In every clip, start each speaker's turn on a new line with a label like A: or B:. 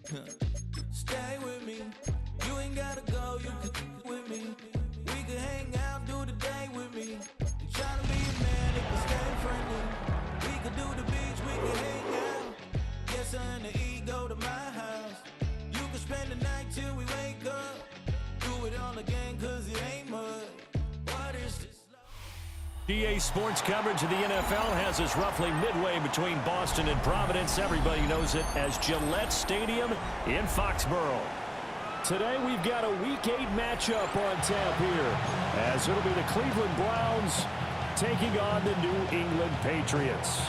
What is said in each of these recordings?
A: Stay with me. You ain't gotta go, you can with me. We can hang out, do the day with me. You tryna be a man, if we stay friendly. We could do the beach, we can hang out. Yes, her and the E go to my house. You can spend the night till we wake up. Do it all again, cause it ain't mud. What is this?
B: EA Sports coverage of the NFL has us roughly midway between Boston and Providence. Everybody knows it as Gillette Stadium in Foxborough. Today we've got a Week 8 matchup on tap here, as it'll be the Cleveland Browns taking on the New England Patriots.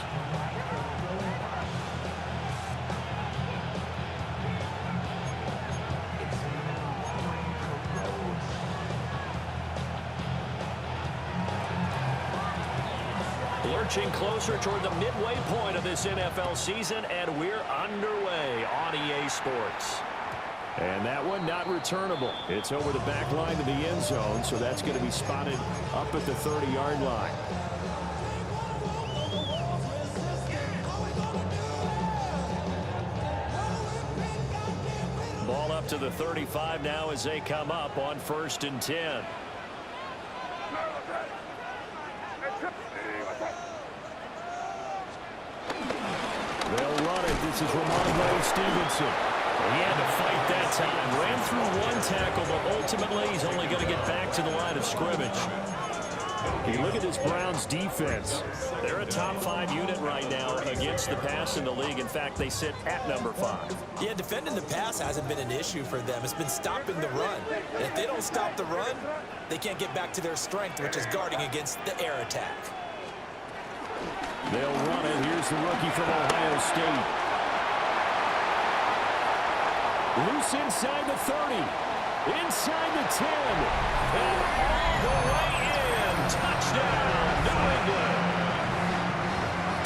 B: Lurching closer toward the midway point of this NFL season, and we're underway on EA Sports. And that one not returnable. It's over the back line of the end zone, so that's going to be spotted up at the 30-yard line. Ball up to the 35 now as they come up on 1st and 10. They'll run it. This is Ramondre Stevenson. He had to fight that time. Ran through one tackle, but ultimately he's only going to get back to the line of scrimmage. You look at this Browns defense. They're a top 5 unit right now against the pass in the league. In fact, they sit at number 5.
C: Yeah, defending the pass hasn't been an issue for them. It's been stopping the run. And if they don't stop the run, they can't get back to their strength, which is guarding against the air attack.
B: They'll run it. Here's the rookie from Ohio State. Loose inside the 30. Inside the 10. And all the way in. Touchdown, New England.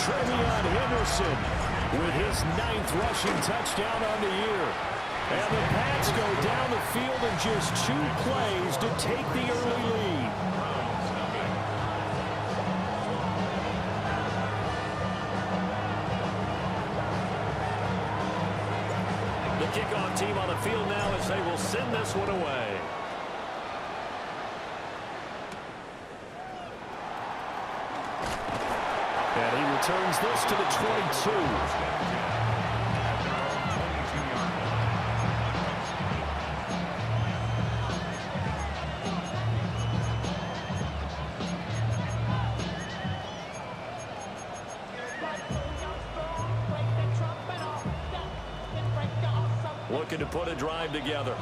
B: Trevion Henderson with his 9th rushing touchdown on the year. And the Pats go down the field in just 2 plays to take the early lead. The kickoff team on the field now as they will send this one away. And he returns this to the 22. Looking to put a drive together.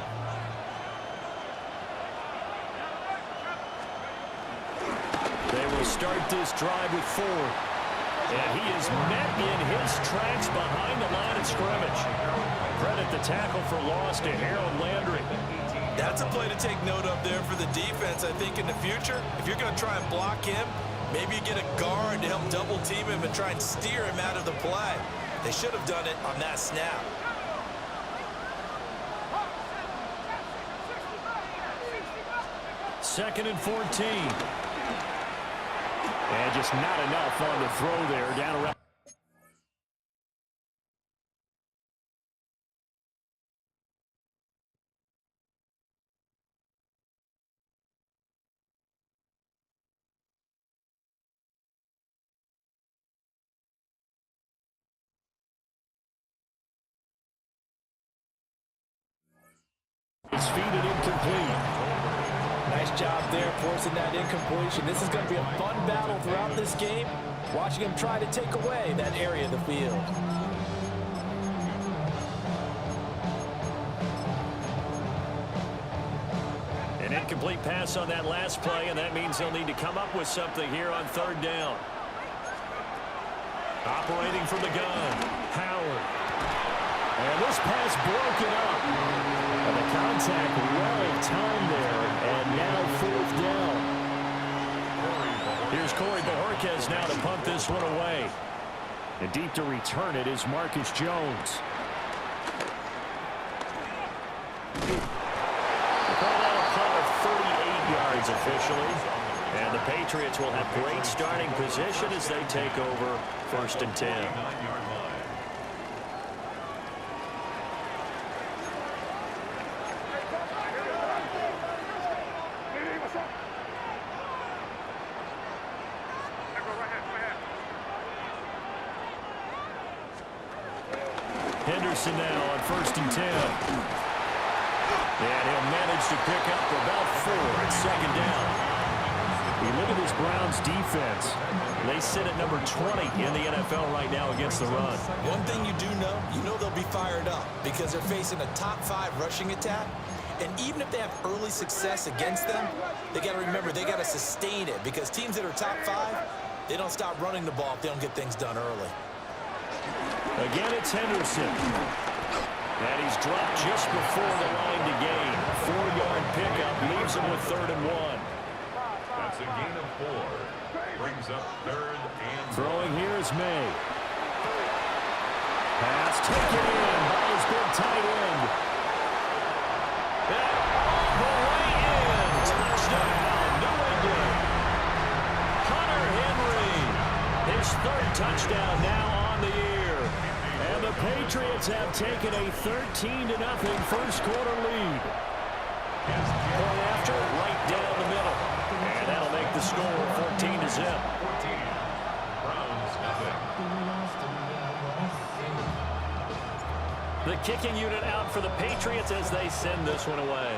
B: They will start this drive with 4. And he is met in his tracks behind the line of scrimmage. Credit the tackle for loss to Harold Landry.
C: That's a play to take note of there for the defense. I think in the future, if you're going to try and block him, maybe you get a guard to help double team him and try and steer him out of the play. They should have done it on that snap.
B: 2nd and 14. And just not enough on the throw there. Down around. It's feed it incomplete.
C: Nice job there forcing that incompletion. This is going to be a fun battle throughout this game, watching him try to take away that area of the field.
B: An incomplete pass on that last play, and that means they'll need to come up with something here on 3rd down. Operating from the gun, Howard. And this pass broken up. And the contact well timed there, and now 4th down. Here's Corey Bojorquez now to punt this one away. And deep to return it is Marcus Jones. They call that a punt of 38 yards officially. And the Patriots will have great starting position as they take over 1st and 10. Henderson now on 1st and 10. And he'll manage to pick up about 4 at 2nd down. You look at this Browns defense. They sit at number 20 in the NFL right now against the run.
C: One thing you do know, they'll be fired up because they're facing a top 5 rushing attack. And even if they have early success against them, they got to remember they got to sustain it because teams that are top 5, they don't stop running the ball if they don't get things done early.
B: Again, it's Henderson. And he's dropped just before the line to gain. 4-yard pickup leaves him with 3rd and 1.
D: That's a gain of 4. Brings up 3rd and 1.
B: Throwing here is May. Pass taken in by his big tight end. That all the way in. Touchdown, New England. Hunter Henry. His 3rd touchdown now on the year. And the Patriots have taken a 13-0 first quarter lead. Point after, right down the middle. And that'll make the score 14-0.
D: 14. Browns nothing.
B: The kicking unit out for the Patriots as they send this one away.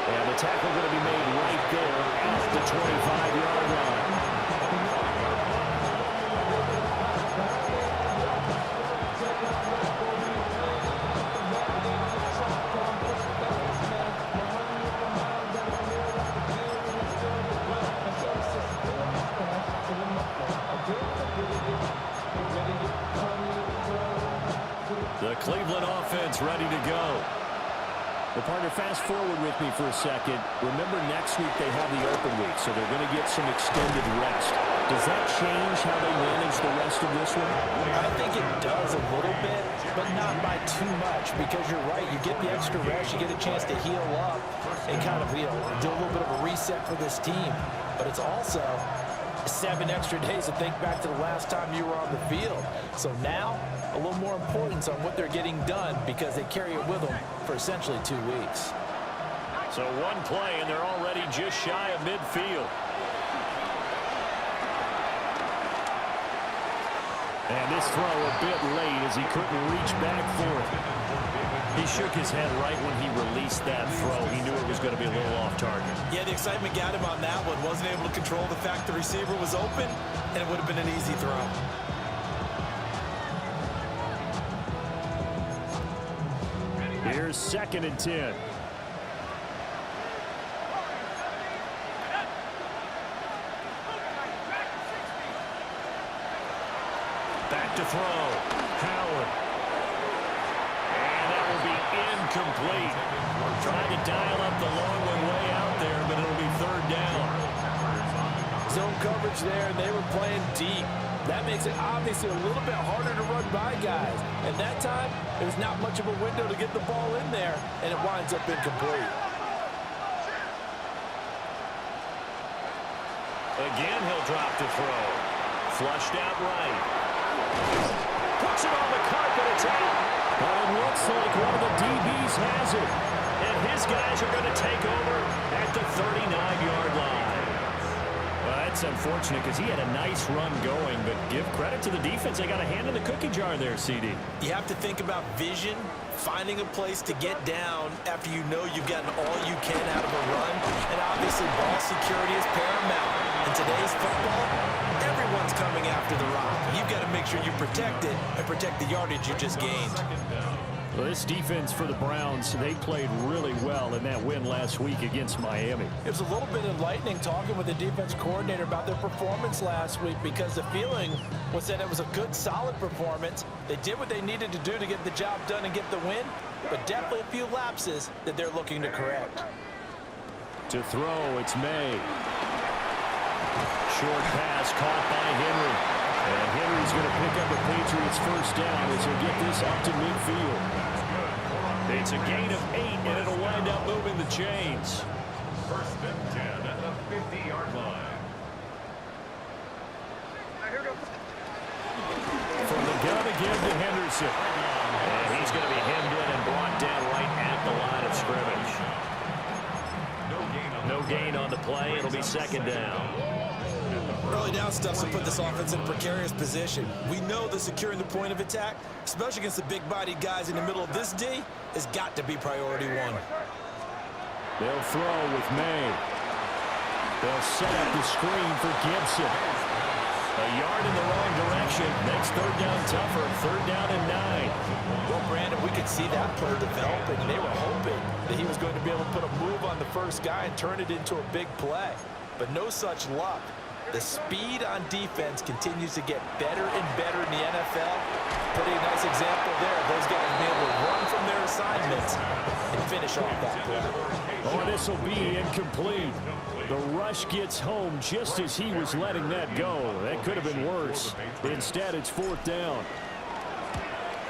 B: And the tackle going to be made right there at the 25-yard line. The Cleveland offense ready to go. The partner, fast forward with me for a second. Remember, next week they have the open week, so they're going to get some extended rest. Does that change how they manage the rest of this one?
E: I think it does a little bit, but not by too much, because you're right. You get the extra rest, you get a chance to heal up and kind of, do a little bit of a reset for this team. But it's also 7 extra days to think back to the last time you were on the field. So now, a little more importance on what they're getting done because they carry it with them for essentially 2 weeks.
B: So one play, and they're already just shy of midfield. And this throw a bit late as he couldn't reach back for it. He shook his head right when he released that throw. He knew it was going to be a little off target.
C: Yeah, the excitement got him on that one. Wasn't able to control the fact the receiver was open, and it would have been an easy throw.
B: Here's 2nd and 10. Back to throw. Howard. And that will be incomplete. Trying to dial up the long one way out there, but it'll be 3rd down.
E: Zone coverage there, and they were playing deep. That makes it obviously a little bit harder to run by guys. And that time, there's not much of a window to get the ball in there, and it winds up incomplete.
B: Again, he'll drop the throw. Flushed out right. Puts it on the carpet. It's out. But it looks like one of the DBs has it. And his guys are going to take over at the 39-yard line. Well, that's unfortunate because he had a nice run going, but give credit to the defense. They got a hand in the cookie jar there, CD.
C: You have to think about vision, finding a place to get down after you know you've gotten all you can out of a run, and obviously ball security is paramount. In today's football, everyone's coming after the rock. You've got to make sure you protect it and protect the yardage you just gained.
B: Well, this defense for the Browns, they played really well in that win last week against Miami.
E: It was a little bit enlightening talking with the defense coordinator about their performance last week because the feeling was that it was a good, solid performance. They did what they needed to do to get the job done and get the win, but definitely a few lapses that they're looking to correct.
B: To throw, it's May. Short pass caught by Henry. And Henry's going to pick up the Patriots' first down as he'll get this up to midfield. It's a gain of 8, and it'll wind up moving the chains.
D: 1st and 10 at the 50-yard line.
B: From the gun again to Henderson. And he's going to be hemmed in and brought down right at the line of scrimmage. No gain on the play. It'll be 2nd down.
C: Early down stuff's to put this offense in a precarious position. We know that securing the point of attack, especially against the big-bodied guys in the middle of this D, has got to be priority one.
B: They'll throw with May. They'll set up the screen for Gibson. A yard in the wrong direction. Makes third down tougher. Third down and 9.
E: Well, Brandon, we could see that play developing. They were hoping that he was going to be able to put a move on the first guy and turn it into a big play. But no such luck. The speed on defense continues to get better and better in the NFL. Pretty nice example there. Those guys will be able to run from their assignments and finish off that play.
B: Oh, this will be incomplete. The rush gets home just as he was letting that go. That could have been worse. Instead, it's fourth down.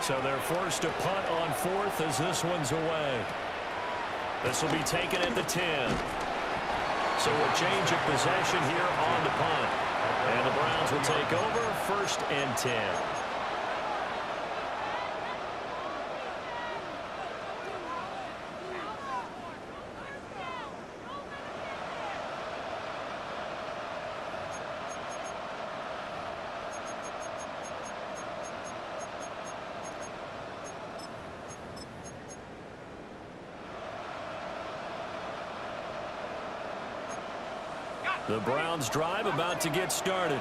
B: So they're forced to punt on fourth as this one's away. This will be taken at the 10. So a change of possession here on the punt. And the Browns will take over first and 10. The Browns drive about to get started.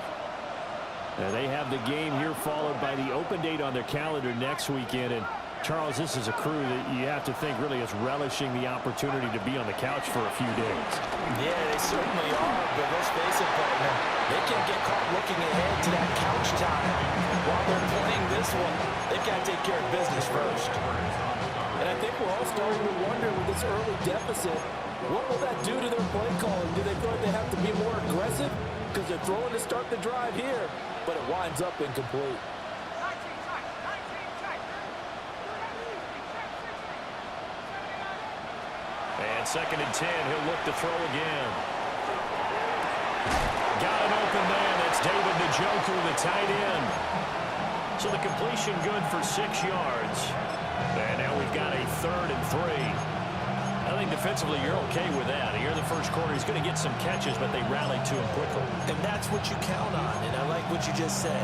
B: And they have the game here followed by the open date on their calendar next weekend. And Charles, this is a crew that you have to think really is relishing the opportunity to be on the couch for a few days.
E: Yeah, they certainly are. But let's face it, partner, they can get caught looking ahead to that couch time. While they're playing this one, they've got to take care of business first. And I think we're all starting to wonder with this early deficit, what will that do to their play calling? Do they feel like they have to be more aggressive? Because they're throwing to start the drive here, but it winds up incomplete.
B: And second and 10, he'll look to throw again. Got an open man. That's David Njoku, the tight end. So the completion good for 6 yards. And now we've got a third and 3. I think defensively you're okay with that. Here in the first quarter, he's going to get some catches, but they rallied to him quickly.
E: And that's what you count on, and I like what you just said.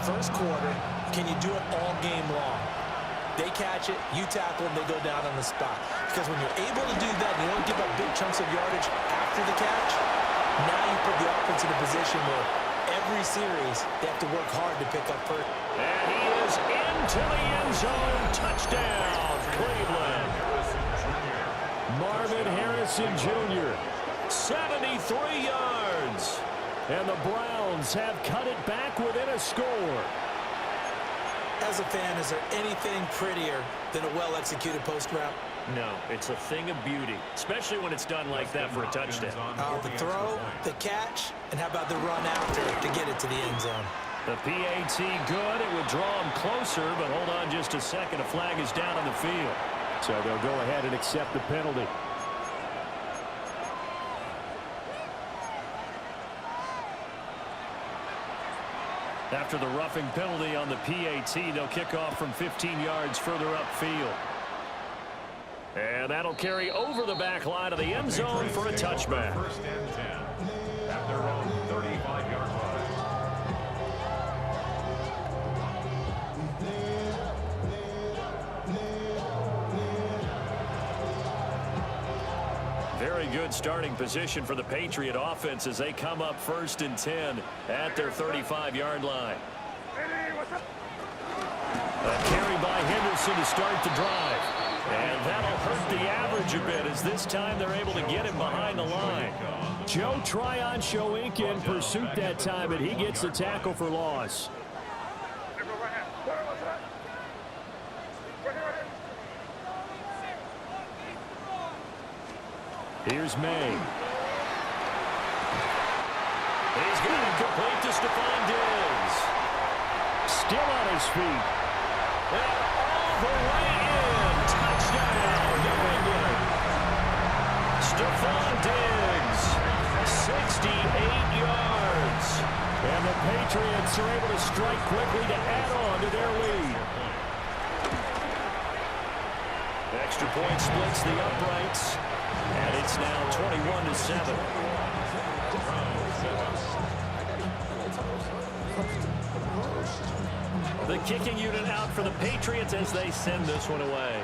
E: First quarter, can you do it all game long? They catch it, you tackle them, they go down on the spot. Because when you're able to do that, and you don't give up big chunks of yardage after the catch, now you put the offense in a position where every series they have to work hard to pick up first.
B: And he is into the end zone. Touchdown, Cleveland. Marvin Harrison Jr., 73 yards. And the Browns have cut it back within a score.
C: As a fan, is there anything prettier than a well-executed post route?
B: No, it's a thing of beauty, especially when it's done like that for a touchdown.
C: The throw, the catch, and how about the run after to get it to the end zone?
B: The PAT good. It would draw him closer, but hold on just a second. A flag is down on the field. So they'll go ahead and accept the penalty. After the roughing penalty on the PAT, they'll kick off from 15 yards further upfield. And that'll carry over the back line of the end zone for a touchback.
D: First and 10 at their own 35-yard line.
B: Very good starting position for the Patriot offense as they come up first and 10 at their 35-yard line. A carry by Henderson to start the drive. And that'll hurt the average a bit as this time they're able to get him behind the line. Joe Tryon-Shoyinka in pursuit that time, and he gets the tackle for loss. Here's May. He's got it complete to Stephon Diggs. Still on his feet. And all the way in. Touchdown, New England. Stephon Diggs, 68 yards. And the Patriots are able to strike quickly to add on to their lead. Extra point splits the uprights. And it's now 21-7. kicking unit out for the Patriots as they send this one away.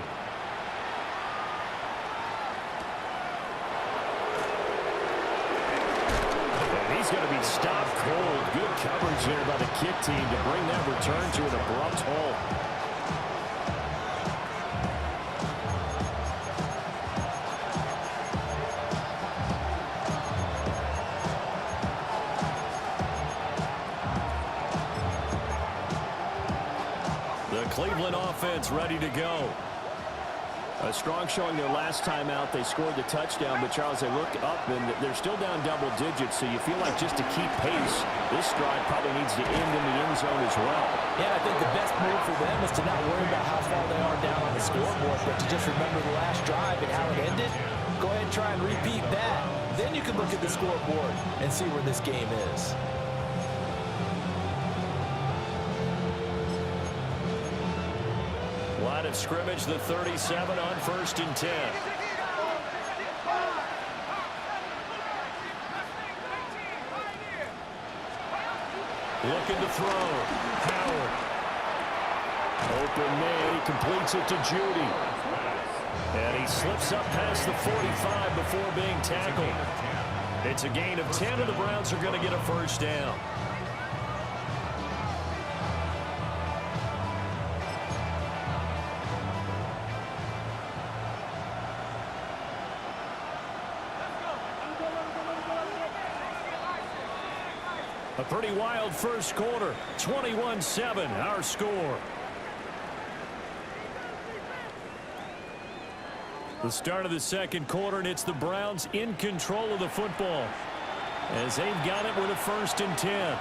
B: And he's going to be stopped cold. Good coverage there by the kick team to bring that return to an abrupt halt. Cleveland offense ready to go. A strong showing their last time out. They scored the touchdown, but Charles, they look up and they're still down double digits, so you feel like just to keep pace, this drive probably needs to end in the end zone as well.
E: Yeah, I think the best move for them is to not worry about how far they are down on the scoreboard, but to just remember the last drive and how it ended. Go ahead and try and repeat that. Then you can look at the scoreboard and see where this game is.
B: Line of scrimmage, the 37 on 1st and 10. Looking to throw. Howard. Open man, he completes it to Judy. And he slips up past the 45 before being tackled. It's a gain of 10, and the Browns are going to get a first down. A pretty wild first quarter. 21-7, our score. The start of the second quarter, and it's the Browns in control of the football as they've got it with a 1st and 10.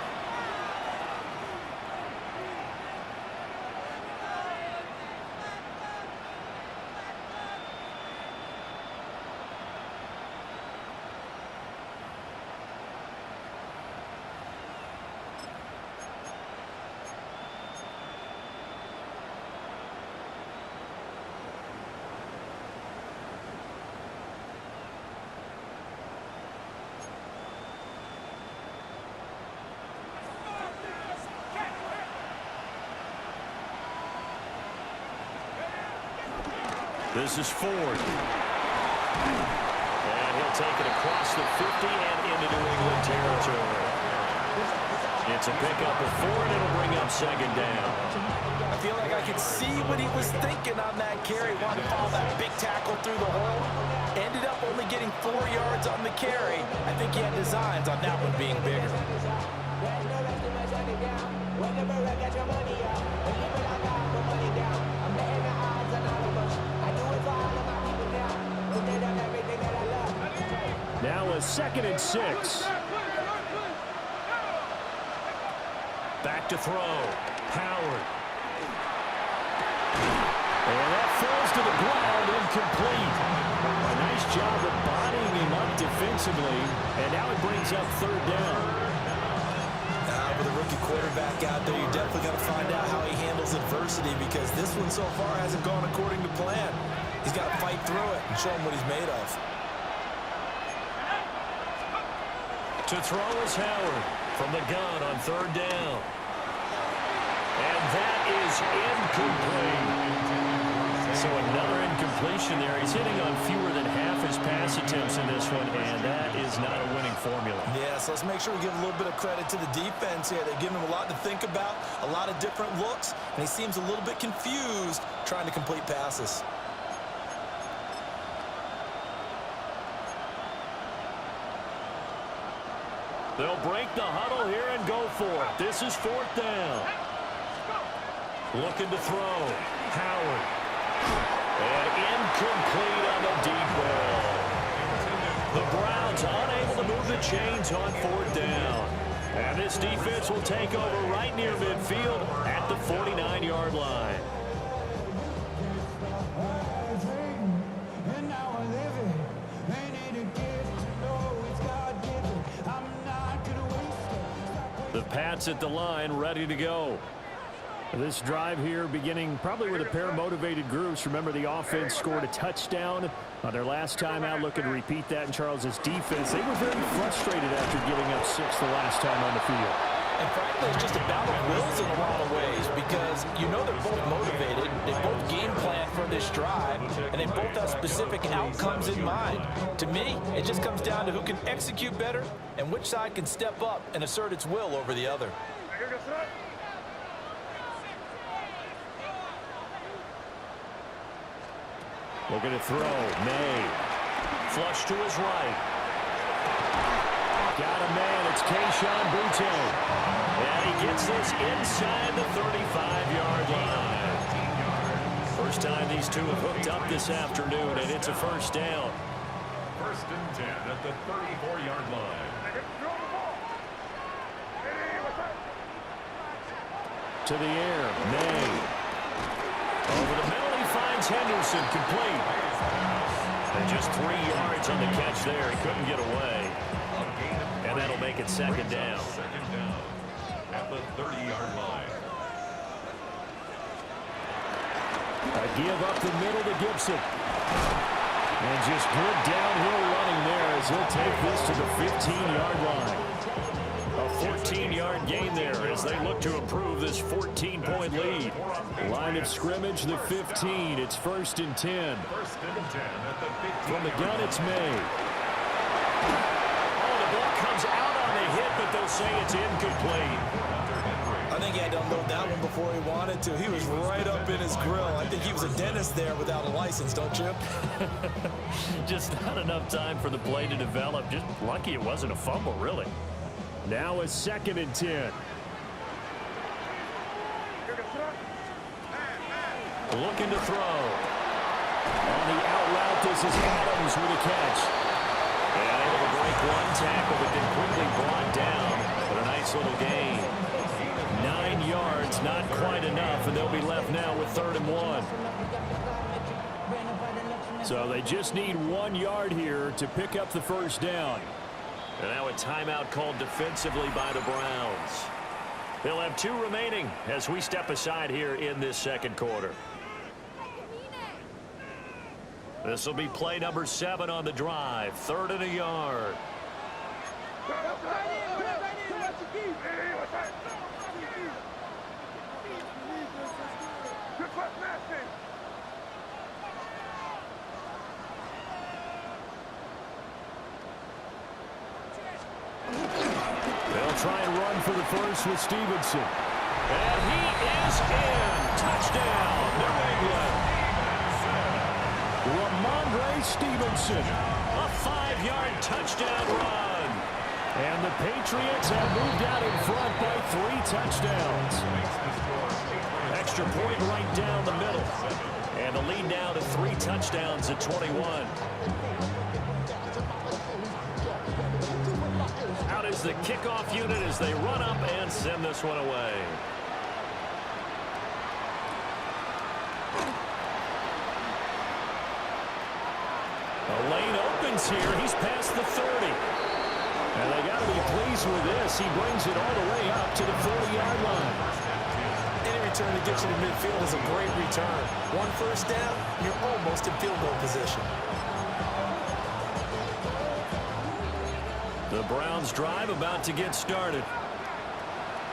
B: This is Ford. And he'll take it across the 50 and into New England territory. It's a pickup of 4, and it'll bring up 2nd down.
E: I feel like I could see what he was thinking on that carry. Wanted to follow that big tackle through the hole. Ended up only getting 4 yards on the carry. I think he had designs on that one being bigger.
B: Now a 2nd and 6. Back to throw. Howard. And that falls to the ground, incomplete. A nice job of bodying him up defensively, and now it brings up 3rd down.
C: With a rookie quarterback out there, you're definitely going to find out how he handles adversity, because this one so far hasn't gone according to plan. He's got to fight through it and show him what he's made of.
B: To throw is Howard from the gun on 3rd down. And that is incomplete. So another incompletion there. He's hitting on fewer than half his pass attempts in this one, and that is not a winning formula.
C: Yeah, so let's make sure we give a little bit of credit to the defense here. They're giving him a lot to think about, a lot of different looks, and he seems a little bit confused trying to complete passes.
B: They'll break the huddle here and go for it. This is 4th down. Looking to throw. Howard. And incomplete on the deep ball. The Browns unable to move the chains on 4th down. And this defense will take over right near midfield at the 49-yard line. The Pats at the line, ready to go. This drive here beginning probably with a pair of motivated groups. Remember, the offense scored a touchdown on their last time out. Looking to repeat that in Charles's defense. They were very frustrated after giving up 6 the last time on the field.
E: And frankly, it's just a battle of wills in a lot of ways because you know they're both motivated, they both game plan for this drive, and they both have specific outcomes in mind. To me, it just comes down to who can execute better and which side can step up and assert its will over the other.
B: Looking to throw. May. Flush to his right. Got a man. It's Kayshon Boutte. And he gets this inside the 35-yard line. First time these two have hooked up this afternoon, and it's a first down.
D: First and 10 at the 34-yard line.
B: To the air. May. Over the middle, he finds Henderson, complete. And just 3 yards on the catch there. He couldn't get away. And that'll make it second down.
D: Second down at the 30-yard line.
B: A give up the middle to Gibson. And just good downhill running there as he'll take this to the 15-yard line. A 14-yard gain there as they look to improve this 14-point lead. Line of scrimmage, the 15. It's first and 10.
D: First and 10 at the 15.
B: From the gun, it's May. Oh, the ball comes out on the hit, but they'll say it's incomplete.
E: I think he had to unload that one before he wanted to. He was right up in his grill. I think he was a dentist there without a license, don't you?
B: Just not enough time for the play to develop. Just lucky it wasn't a fumble, really. Now a second and 10. Looking to throw. On the out route, this is Adams with a catch. And able to break one tackle, but then quickly brought down. But a nice little gain. 9 yards, not quite enough, and they'll be left now with 3rd and 1. So they just need 1 yard here to pick up the first down. And now a timeout called defensively by the Browns. They'll have 2 remaining as we step aside here in this second quarter. This will be play number 7 on the drive. 3rd and a yard. They'll try and run for the first with Stevenson. And he is in. Touchdown, New England. Ramondre Stevenson. A 5-yard touchdown run. And the Patriots have moved out in front by 3 touchdowns. Extra point right down the middle. And the lead now to 3 touchdowns at 21. Out is the kickoff unit as they run up and send this one away. The lane opens here. He's past the 30. And they got to be pleased with this. He brings it all the way up to the 40-yard line.
E: Any return that gets you to midfield is a great return. 1 first down, you're almost in field goal position.
B: The Browns drive about to get started.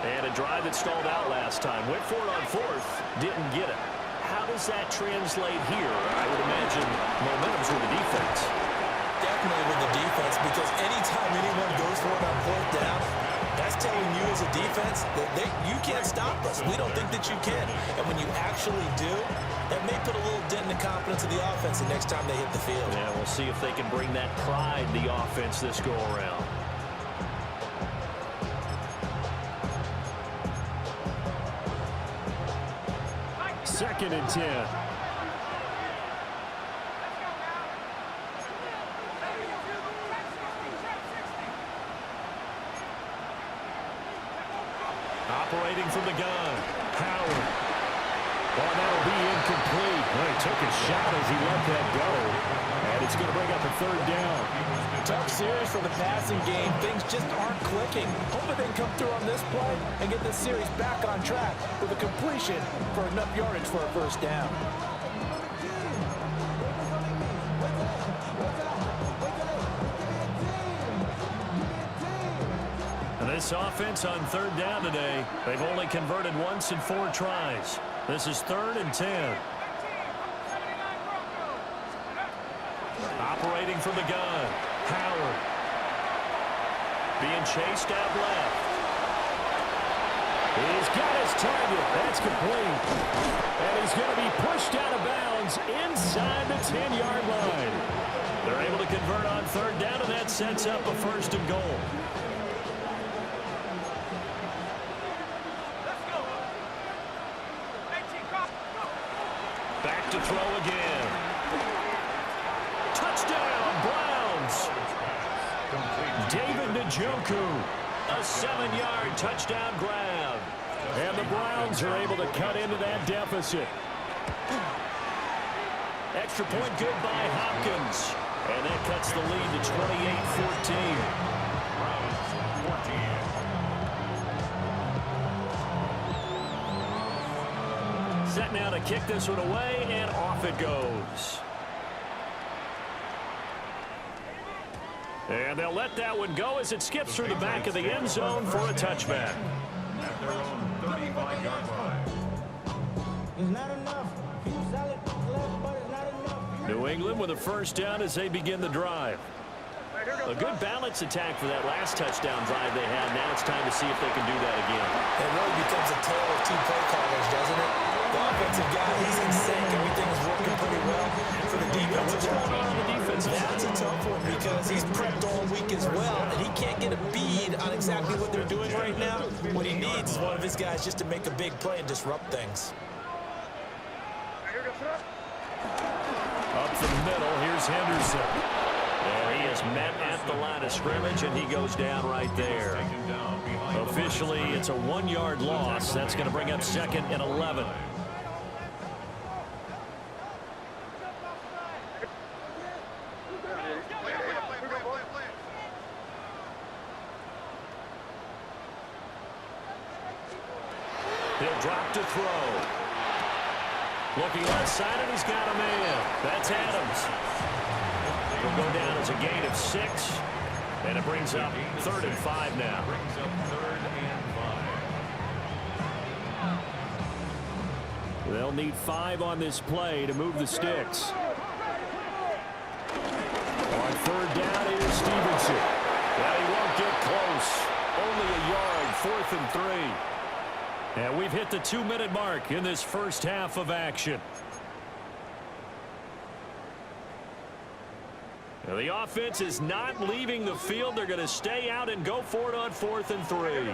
B: And a drive that stalled out last time. Went for it on 4th. Didn't get it. How does that translate here? I would imagine momentum's with the defense.
E: Definitely with the defense, because anytime anyone goes for it on 4th down, that's telling you as a defense that you can't stop us. We don't think that you can. And when you actually do, that may put a little dent in the confidence of the offense the next time they hit the field.
B: Yeah, we'll see if they can bring that pride to the offense this go-around. Second and 10. Operating from the gun. Howard. Well, that'll be incomplete. Well, he took a shot as he let that go. And it's going to bring up a 3rd down.
E: Tough series for the passing game. Things just aren't clicking. Hopefully they can come through on this play and get this series back on track with a completion for enough yardage for a first down.
B: This offense on third down today, they've only converted once in 4 tries. This is 3rd and 10. Operating from the gun, Howard. Being chased out left. He's got his target. That's complete. And he's going to be pushed out of bounds inside the 10-yard line. They're able to convert on third down, and that sets up a 1st and goal. Back to throw again. Touchdown, Browns. David Njoku. A 7-yard touchdown grab. And the Browns are able to cut into that deficit. Extra point good by Hopkins. And that cuts the lead to 28-14. Set now to kick this one away, and off it goes. And they'll let that one go as it skips through the back of the end zone for a touchback.
D: At their own 35-yard line.
A: It's not enough. Keep solid left, but it's not enough.
B: New England with a 1st down as they begin the drive. A good balance attack for that last touchdown drive they had. Now it's time to see if they can do that again.
E: It really becomes a tale of 2 play callers, doesn't it? The offensive guy, he's in sync. Everything is working pretty well for the defensive side. That's a tough one because he's prepped all week as well, and he can't get a bead on exactly what they're doing right now. What he needs is one of his guys just to make a big play and disrupt things.
B: Up the middle, here's Henderson. And he is met at the line of scrimmage, and he goes down right there. Officially, it's a 1-yard loss. That's going to bring up 2nd and 11. He'll drop to throw. Looking left side, and he's got a man. That's Adams. He'll go down as a gain of 6. And it brings up 3rd and 5 now.
D: Brings up 3rd and 5.
B: They'll need 5 on this play to move the sticks. On 3rd down, here's Stevenson. Well, he won't get close. Only a yard, 4th and 3. And we've hit the 2-minute mark in this first half of action. Now, the offense is not leaving the field. They're going to stay out and go for it on 4th and 3.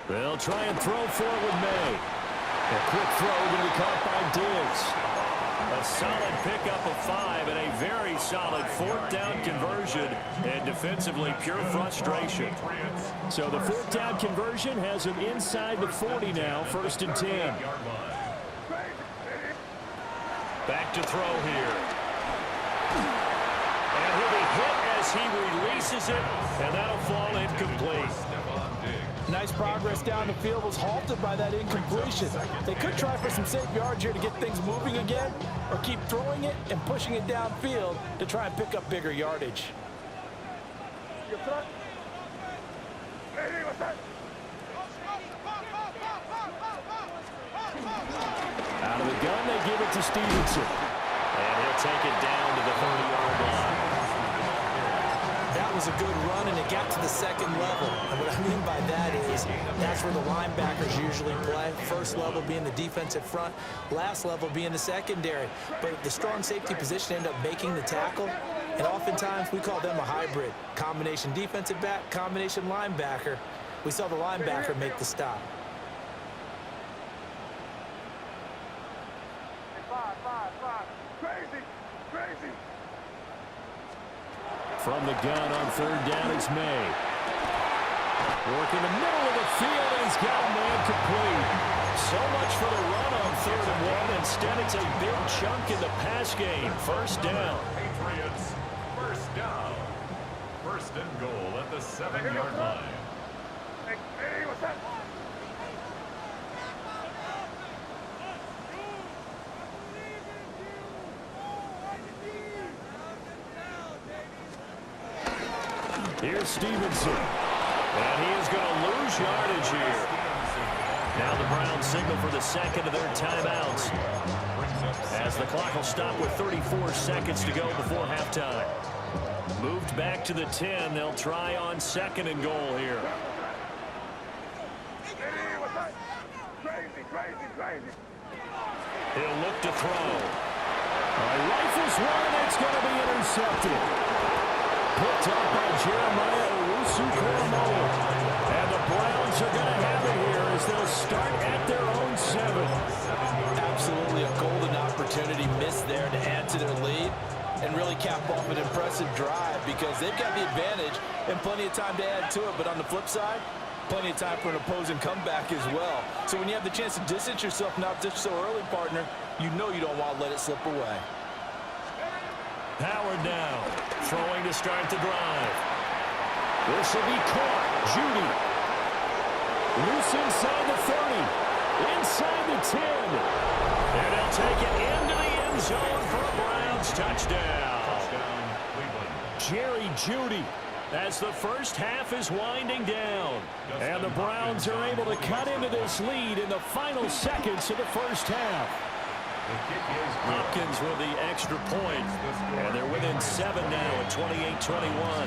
B: They'll try and throw for it with May. A quick throw going to be caught by Diggs. A solid pickup of 5 and a very solid 4th down conversion, and defensively pure frustration. So the 4th down conversion has him inside the 40 now, 1st and 10. Back to throw here. And he'll be hit as he releases it, and that'll fall incomplete.
E: Nice progress down the field, was halted by that incompletion. They could try for some safe yards here to get things moving again, or keep throwing it and pushing it downfield to try and pick up bigger yardage.
B: Out of the gun, they give it to Stevenson. And he'll take it down to the 30-yard line.
E: That was a good run, and it got to the 2nd level. And what I mean by that is that's where the linebackers usually play. First level being the defensive front, last level being the secondary. But the strong safety position ended up making the tackle, and oftentimes we call them a hybrid. Combination defensive back, combination linebacker. We saw the linebacker make the stop.
B: From the gun on 3rd down is May. Working the middle of the field, and he's got a man complete. So much for the run on 3rd and 1. Instead, it's a big chunk in the pass game. 1st down.
D: Patriots, 1st down. 1st and goal at the 7-yard line.
B: Here's Stevenson. And he is going to lose yardage here. Now the Browns signal for the second of their timeouts, as the clock will stop with 34 seconds to go before halftime. Moved back to the 10. They'll try on second and goal here. He'll look to throw. Rifles one. It's going to be intercepted. Picked up by Jeremiah Owusu-Koramoah. And the Browns are going to have it here as they'll start at their own 7.
E: Absolutely a golden opportunity missed there to add to their lead and really cap off an impressive drive, because they've got the advantage and plenty of time to add to it. But on the flip side, plenty of time for an opposing comeback as well. So when you have the chance to distance yourself not just so early, partner, you know you don't want to let it slip away.
B: Howard now, throwing to start the drive. This will be caught. Judy. Loose inside the 30. Inside the 10. And he'll take it into the end zone for a Browns touchdown. Jerry Judy, as the first half is winding down. And the Browns are able to cut into this lead in the final seconds of the first half. Hopkins with the extra point, and they're within 7 now at 28-21.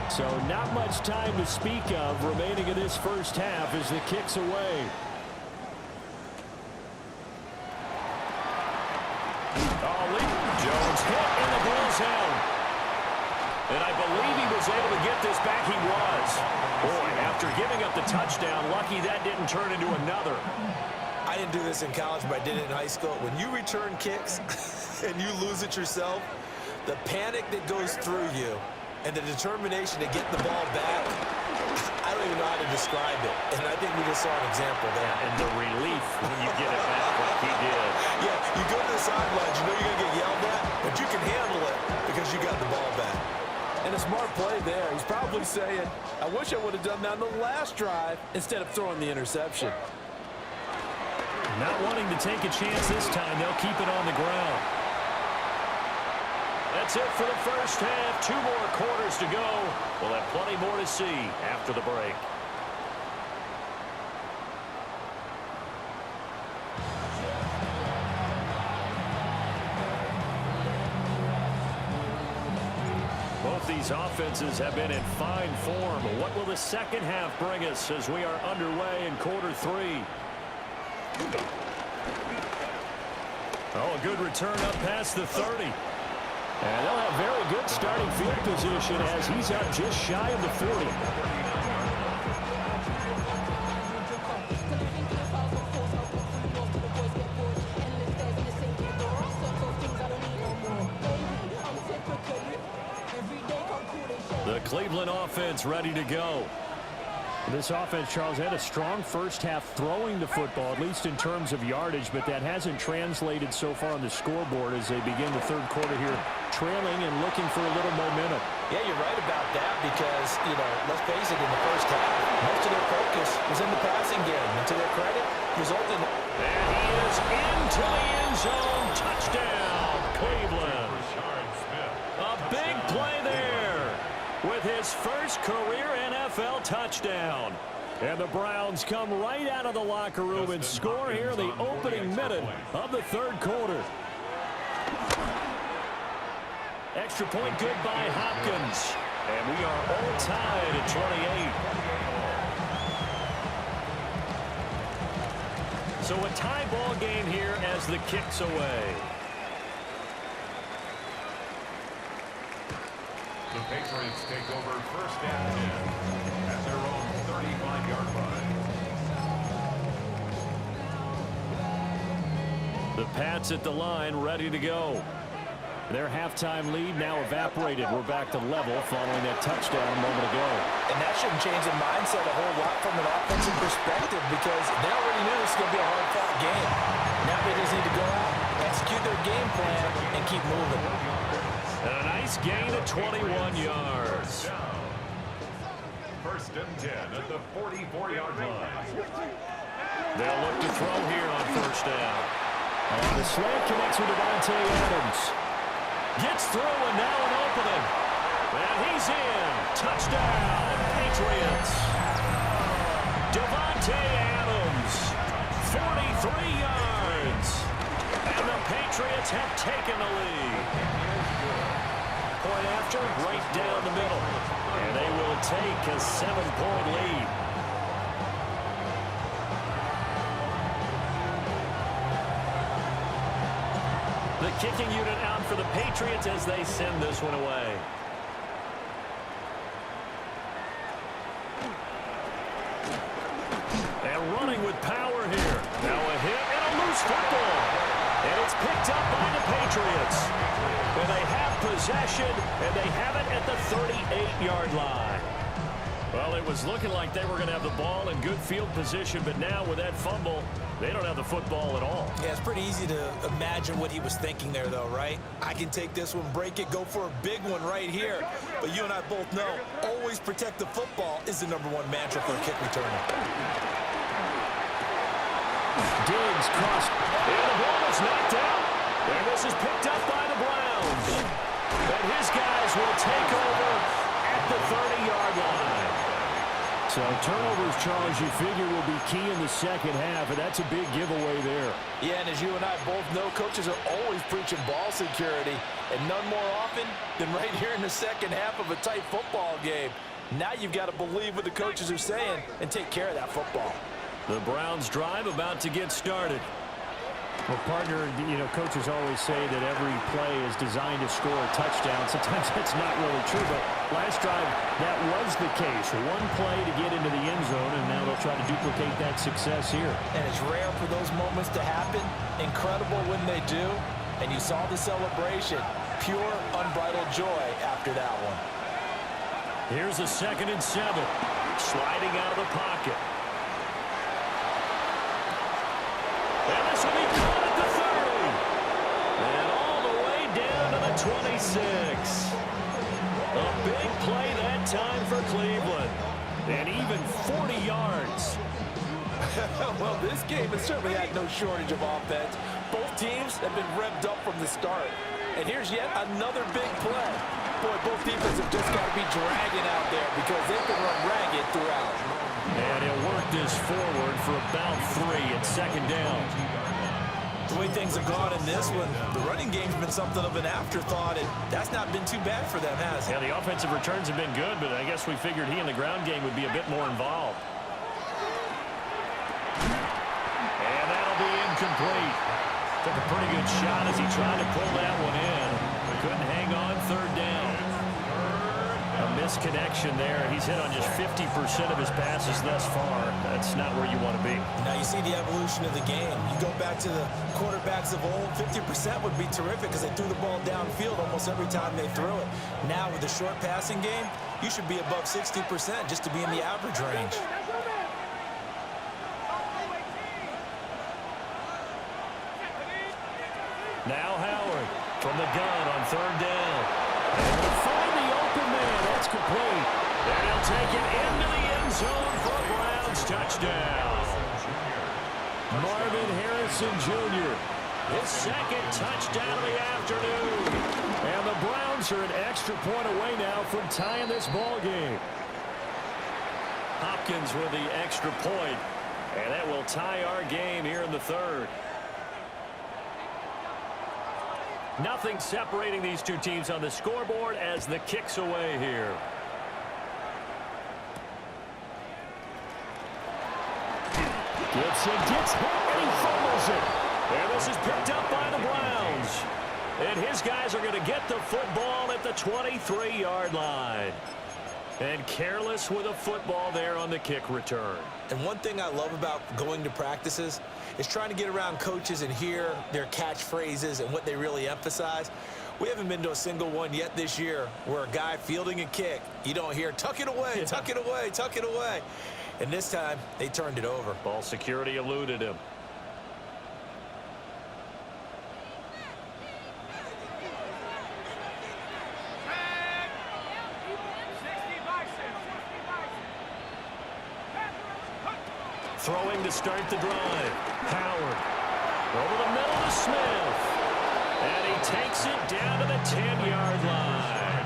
B: So not much time to speak of remaining in this first half as the kick's away. Jones hit, and the ball's out. And I believe he was able to get this back. He was. Boy, after giving up the touchdown, lucky that didn't turn into another.
C: I didn't do this in college, but I did it in high school. When you return kicks and you lose it yourself, the panic that goes through you and the determination to get the ball back, I don't even know how to describe it. And I think we just saw an example there.
B: And the relief when you get it back like he did.
C: Yeah, you go to the sidelines, you know you're going to get yelled at, but you can handle it because you got the ball back.
E: And a smart play there. He's probably saying, I wish I would have done that on the last drive instead of throwing the interception.
B: Not wanting to take a chance this time, they'll keep it on the ground. That's it for the first half. 2 more quarters to go. We'll have plenty more to see after the break. Both these offenses have been in fine form. What will the second half bring us as we are underway in quarter 3? Oh, a good return up past the 30. And they'll have very good starting field position as he's up just shy of the 40. The Cleveland offense ready to go. This offense, Charles, had a strong first half throwing the football, at least in terms of yardage, but that hasn't translated so far on the scoreboard as they begin the third quarter here, trailing and looking for a little momentum.
E: Yeah, you're right about that because, let's face it, in the first half, most of their focus was in the passing game. And to their credit, resulted in...
B: And he is into the end zone. Touchdown, Cleveland. A big play there with his first career NFL touchdown. And the Browns come right out of the locker room and score here in the opening minute of the third quarter. Extra point good by Hopkins. And we are all tied at 28. So a tie ball game here as the kick's away.
D: The Patriots take over first and 10 at their own 35-yard line.
B: The Pats at the line, ready to go. Their halftime lead now evaporated. We're back to level following that touchdown a moment ago.
E: And that shouldn't change the mindset a whole lot from an offensive perspective because they already knew this was going to be a hard-fought game. Now they just need to go out, execute their game plan, and keep moving.
B: And a nice gain of 21 yards.
D: First and 10 at the 44-yard line.
B: They'll look to throw here on first down. The slant connects with Davante Adams. Gets through and now an opening. And he's in. Touchdown, Patriots. Davante Adams, 43 yards. And the Patriots have taken the lead. Point after, right down the middle. And they will take a 7-point lead. The kicking unit out for the Patriots as they send this one away. And running with power here. Now a hit and a loose football. And it's picked up by the Patriots. And they have possession, and they have it at the 38-yard line. Well, it was looking like they were going to have the ball in good field position, but now with that fumble, they don't have the football at all.
C: Yeah, it's pretty easy to imagine what he was thinking there, though, right? I can take this one, break it, go for a big one right here. But you and I both know, always protect the football is the #1 mantra for a kick returner.
B: Diggs crossed, and the ball is knocked out. And this is picked up by the Browns. And his guys will take over at the 30-yard line. So turnovers, Charles, you figure will be key in the second half, and that's a big giveaway there.
E: Yeah, and as you and I both know, coaches are always preaching ball security, and none more often than right here in the second half of a tight football game. Now you've got to believe what the coaches are saying and take care of that football.
B: The Browns drive about to get started.
F: Well, partner, you know, coaches always say that every play is designed to score a touchdown. Sometimes that's not really true, but last drive, that was the case. One play to get into the end zone, and now they'll try to duplicate that success here.
E: And it's rare for those moments to happen. Incredible when they do. And you saw the celebration. Pure, unbridled joy after that one.
B: Here's a 2nd and 7. Sliding out of the pocket. And this will be caught at the 30. And all the way down to the 26. A big play that time for Cleveland. And even 40 yards.
E: Well, this game has certainly had no shortage of offense. Both teams have been revved up from the start. And here's yet another big play. Boy, both teams have just got to be dragging out there because they've been run ragged throughout.
B: And he'll work this forward for about 3 at 2nd down.
C: The way things have gone in this one, the running game's been something of an afterthought, and that's not been too bad for them, has it?
B: Yeah, the offensive returns have been good, but I guess we figured he in the ground game would be a bit more involved. And that'll be incomplete. Took a pretty good shot as he tried to pull that one in. Couldn't hang on 3rd down. A misconnection there. He's hit on just 50% of his passes thus far. That's not where you want to be.
C: Now you see the evolution of the game. You go back to the quarterbacks of old, 50% would be terrific because they threw the ball downfield almost every time they threw it. Now with the short passing game, you should be above 60% just to be in the average range.
B: Now Howard from the gun on 3rd down. And we'll find the open man. That's complete. And he'll take it into the end zone for a Browns touchdown. Marvin Harrison Jr., his 2nd touchdown of the afternoon. And the Browns are an extra point away now from tying this ball game. Hopkins with the extra point. And that will tie our game here in the 3rd. Nothing separating these two teams on the scoreboard as the kick's away here. Gibson gets hit and he fumbles it. And this is picked up by the Browns. And his guys are going to get the football at the 23-yard line. And careless with a football there on the kick return.
C: And one thing I love about going to practices is trying to get around coaches and hear their catchphrases and what they really emphasize. We haven't been to a single one yet this year where a guy fielding a kick, you don't hear, tuck it away, tuck it away, tuck it away. And this time, they turned it over.
B: Ball security eluded him. Throwing to start the drive. Howard. Over the middle to Smith. And he takes it down to the 10-yard line.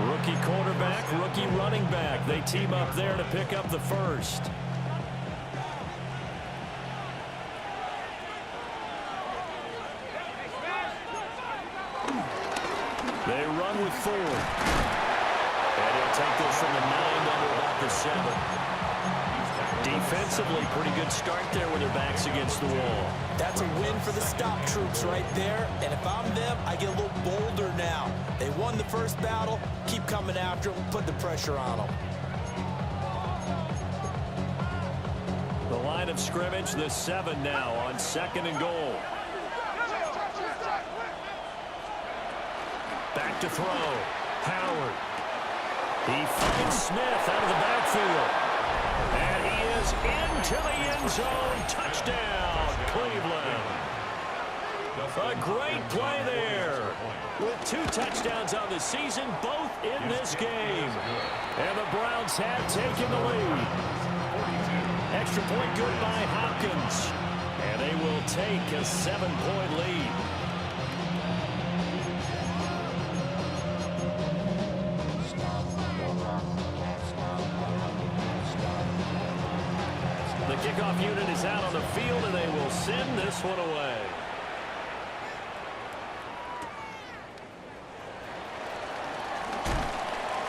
B: Rookie quarterback, rookie running back. They team up there to pick up the first. They run with 4. And he'll take this from the 9 down to about the 7. Defensively, pretty good start there with their backs against the wall.
E: That's a win for the stop troops right there. And if I'm them, I get a little bolder now. They won the first battle. Keep coming after them. Put the pressure on them.
B: The line of scrimmage, the 7 now on 2nd and goal. Back to throw. Howard. He finds Smith out of the backfield. And he is into the end zone. Touchdown, Cleveland. A great play there. With 2 touchdowns on the season, both in this game. And the Browns have taken the lead. Extra point good by Hopkins. And they will take a 7-point lead. The kickoff unit is out on the field, and they will send this one away.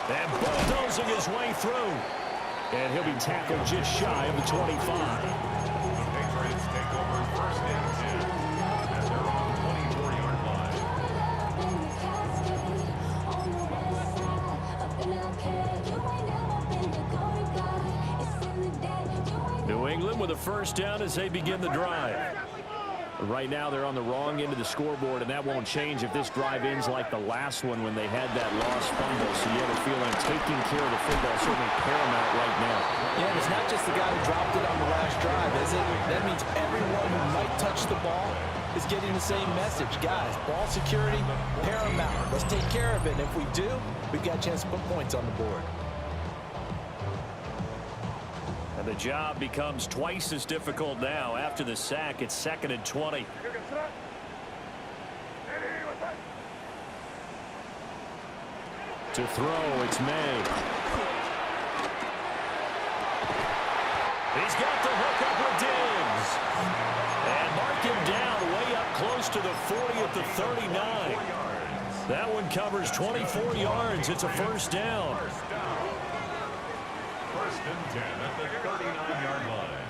B: And bulldozing his way through. And he'll be tackled just shy of the 25.
D: The Patriots take over 1st and 10 at their own 24-yard line.
B: New England with a first down as they begin the drive. Right now they're on the wrong end of the scoreboard, and that won't change if this drive ends like the last one when they had that lost fumble. So you have a feeling taking care of the football is certainly paramount right now.
E: Yeah, and it's not just the guy who dropped it on the last drive, is it? That means everyone who might touch the ball is getting the same message. Guys, ball security, paramount. Let's take care of it. And if we do, we've got a chance to put points on the board.
B: And the job becomes twice as difficult now. After the sack, it's 2nd and 20. To throw, it's May. He's got the hook up with Diggs. And mark him down way up close to the 40 at the 39. That one covers 24 yards. It's a first down.
D: 1st and 10 at the 39-yard line.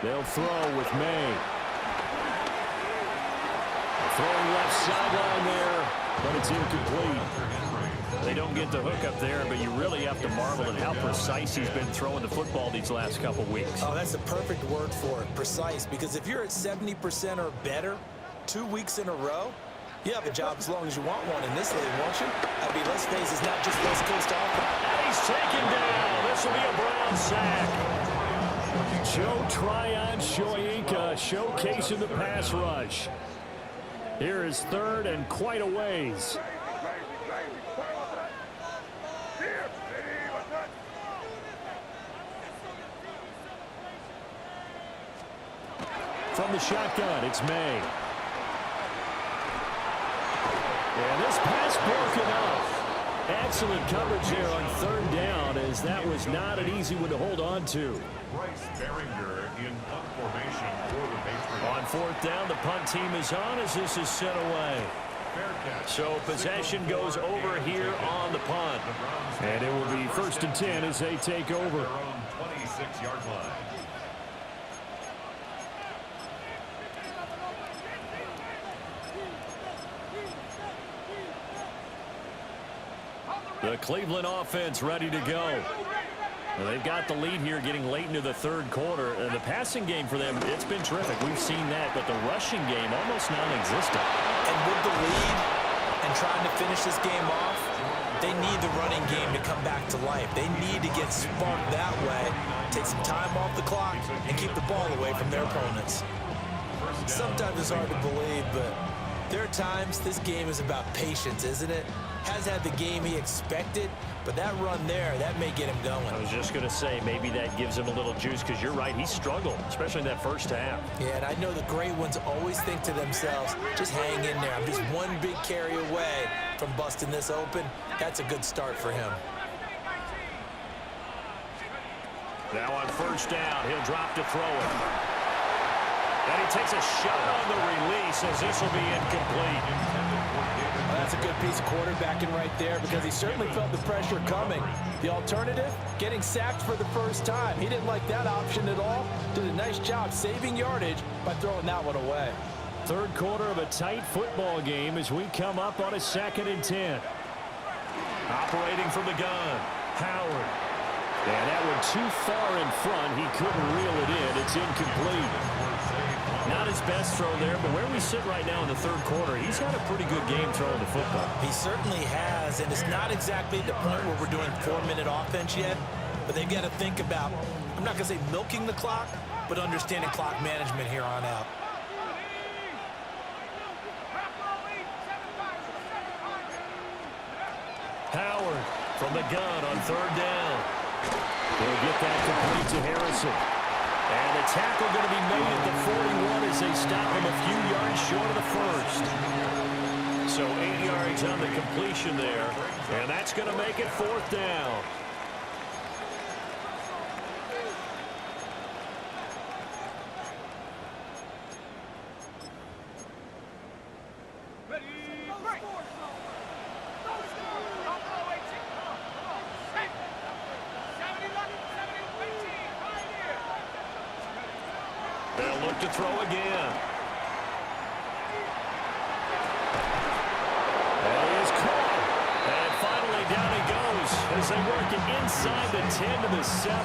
B: They'll throw with May. Throwing left sideline there, but it's incomplete. They don't get the hook up there, but you really have to marvel at how precise he's been throwing the football these last couple weeks.
E: Oh, that's the perfect word for it, precise, because if you're at 70% or better 2 weeks in a row, you have a job as long as you want one in this league, won't you? I mean, let's face it, it's not just West Coast offense.
B: And he's taken down. This will be a Brown sack. Joe Tryon-Shoyinka showcasing the pass rush. Here is 3rd and quite a ways. From the shotgun, it's May. And this pass broken up. Excellent coverage there on 3rd down, as that was not an easy one to hold on to.
D: Bryce Behringer in punt formation for the Patriots.
B: On 4th down, the punt team is on as this is sent away. So possession goes over here on the punt. And it will be 1st and 10 as they take over.
D: Their own 26-yard line.
B: The Cleveland offense ready to go. Well, they've got the lead here getting late into the 3rd quarter. The passing game for them, it's been terrific. We've seen that, but the rushing game almost non-existent.
E: And with the lead and trying to finish this game off, they need the running game to come back to life. They need to get sparked that way, take some time off the clock, and keep the ball away from their opponents. Sometimes it's hard to believe, but there are times this game is about patience, isn't it?
C: Has had the game he expected, but that run there, that may get him going.
B: I was just going to say, maybe that gives him a little juice, because you're right, he struggled, especially in that first half.
C: Yeah, and I know the great ones always think to themselves, just hang in there. I'm just one big carry away from busting this open. That's a good start for him.
B: Now on first down, he'll drop to throw it. And he takes a shot on the release as this will be incomplete.
E: Well, that's a good piece of quarterbacking right there, because he certainly felt the pressure coming. The alternative, getting sacked for the first time. He didn't like that option at all. Did a nice job saving yardage by throwing that one away.
B: Third quarter of a tight football game as we come up on a 2nd and 10. Operating from the gun, Howard. And that one too far in front. He couldn't reel it in. It's incomplete. Not his best throw there, but where we sit right now in the third quarter, he's had a pretty good game throwing the football.
C: He certainly has, and it's not exactly the point where we're doing 4-minute offense yet, but they've got to think about, I'm not going to say milking the clock, but understanding clock management here on out.
B: Howard from the gun on third down. They'll get that complete to Harrison. And the tackle going to be made at the 41 as they stop him a few yards short of the first. So 8 yards on the completion there. And that's going to make it 4th down. They'll look to throw again. And he is caught. And finally down he goes as they work it inside the 10 to the 7.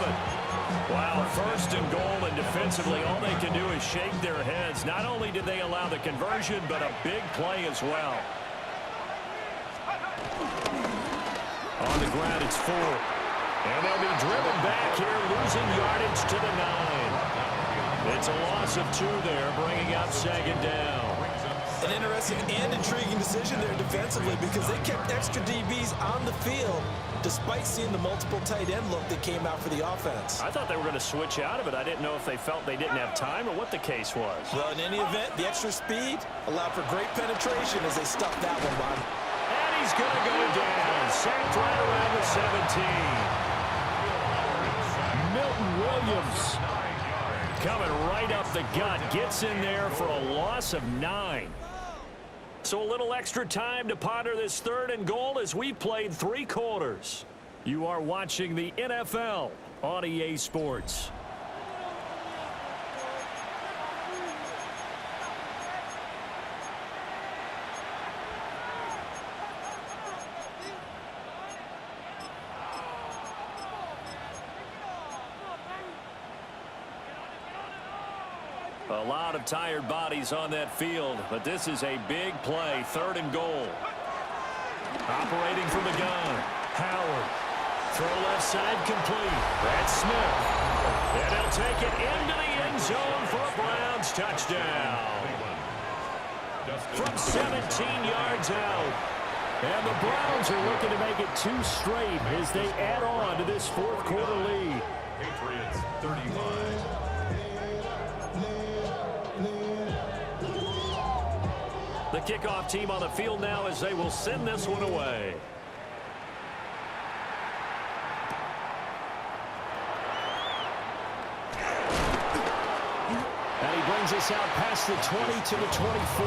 B: Wow, 1st and goal, and defensively all they can do is shake their heads. Not only did they allow the conversion, but a big play as well. On the ground, it's 4. And they'll be driven back here, losing yardage to the 9. It's a loss of 2 there, bringing up 2nd down.
C: An interesting and intriguing decision there defensively, because they kept extra DBs on the field despite seeing the multiple tight end look that came out for the offense.
B: I thought they were going to switch out of it. I didn't know if they felt they didn't have time or what the case was.
C: Well, in any event, the extra speed allowed for great penetration as they stuffed that one by.
B: And he's going to go down. Sacked right around the 17. Milton Williams coming right up the gut. Gets in there for a loss of 9. So a little extra time to ponder this 3rd and goal as we played 3 quarters. You are watching the NFL on EA Sports. A lot of tired bodies on that field, but this is a big play. 3rd and goal. Operating from the gun, Howard. Throw left side complete. That's Smith. And he'll take it into the end zone for a Browns touchdown. From 17 yards out. And the Browns are looking to make it 2 straight as they add on to this 4th quarter lead.
D: Patriots 35.
B: The kickoff team on the field now as they will send this one away. And he brings us out past the 20 to the 24.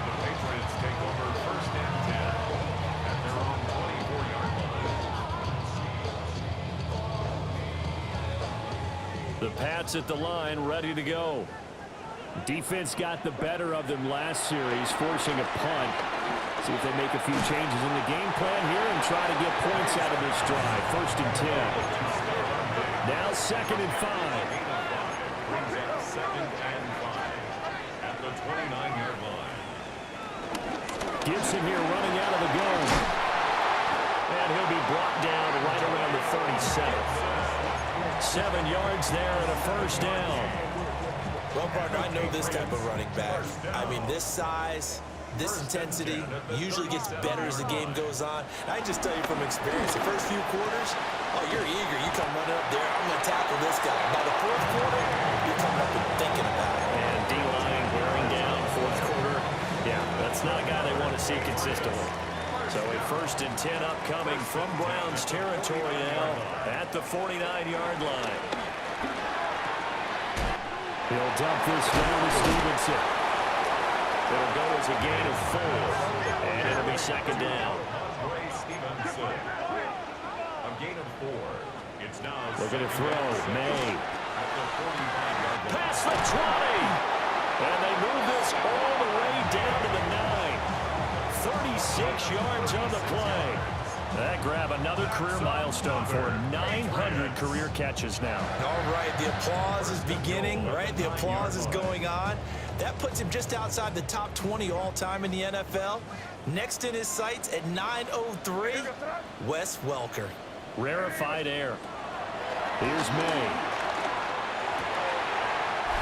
D: The Patriots take over 1st and 10 at their own 24-yard line.
B: The Pats at the line, ready to go. Defense got the better of them last series, forcing a punt. See if they make a few changes in the game plan here and try to get points out of this drive. 1st and 10. Now 2nd and 5.
D: Brings up 2nd and 5 at the 29-yard line.
B: Gibson here running out of the gun. And he'll be brought down right around the 37. 7 yards there and a 1st down.
C: Well, partner, I know this type of running back. I mean, this size, This intensity usually gets better as the game goes on. I just tell you from experience, the first few quarters, oh, you're eager. You come running up there, I'm going to tackle this guy. By the fourth quarter, you're coming up and thinking about it.
B: And D-line wearing down fourth quarter. Yeah, that's not a guy they want to see consistently. So a 1st and 10 upcoming from Browns territory now at the 49-yard line. He'll dump this down to Stevenson. It'll go as a gain of 4, and it'll be 2nd down.
D: A gain of 4. It's now
B: Looking to throw. May.
D: at the 45-yard line.
B: Past the 20. And they move this all the way down to the 9. 36 yards on the play. That grab another career milestone for him. 900 career catches now.
C: All right, the applause is beginning, right? The applause is going on. That puts him just outside the top 20 all-time in the NFL. Next in his sights at 9:03, Wes Welker.
B: Rarefied air. Here's May.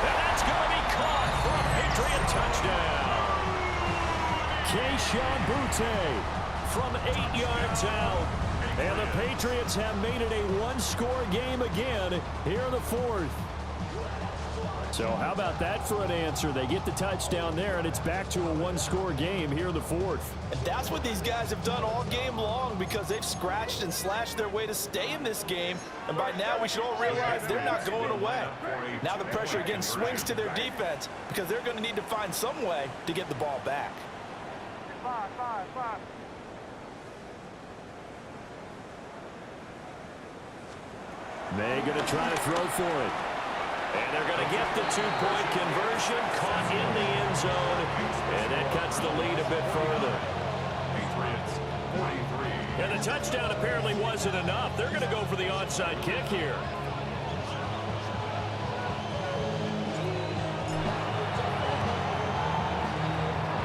B: And that's going to be caught for a Patriot touchdown. Keyshawn Butte from 8 yards out. And the Patriots have made it a one-score game again here in the 4th. So how about that for an answer? They get the touchdown there, and it's back to a one-score game here in the 4th.
E: And that's what these guys have done all game long because they've scratched and slashed their way to stay in this game. And by now, we should all realize they're not going away. Now the pressure again swings to their defense because they're going to need to find some way to get the ball back.
B: May going to try to throw for it. And they're going to get the 2-point conversion, caught in the end zone, and that cuts the lead a bit further.
D: Patriots 43.
B: And the touchdown apparently wasn't enough. They're going to go for the onside kick here.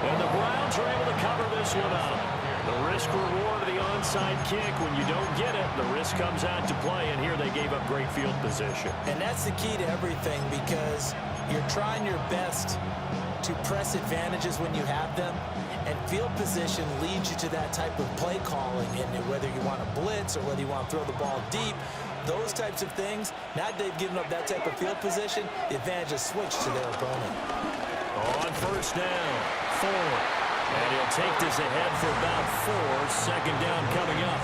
B: And the Browns are able to cover this one up. The risk-reward of the onside kick, when you don't get it, the risk comes out to play, and here they gave up great field position.
C: And that's the key to everything because you're trying your best to press advantages when you have them, and field position leads you to that type of play calling, and whether you want to blitz or whether you want to throw the ball deep, those types of things, now that they've given up that type of field position, the advantage is switched to their opponent.
B: On 1st down, 4. And he'll take this ahead for about 4. 2nd down coming up.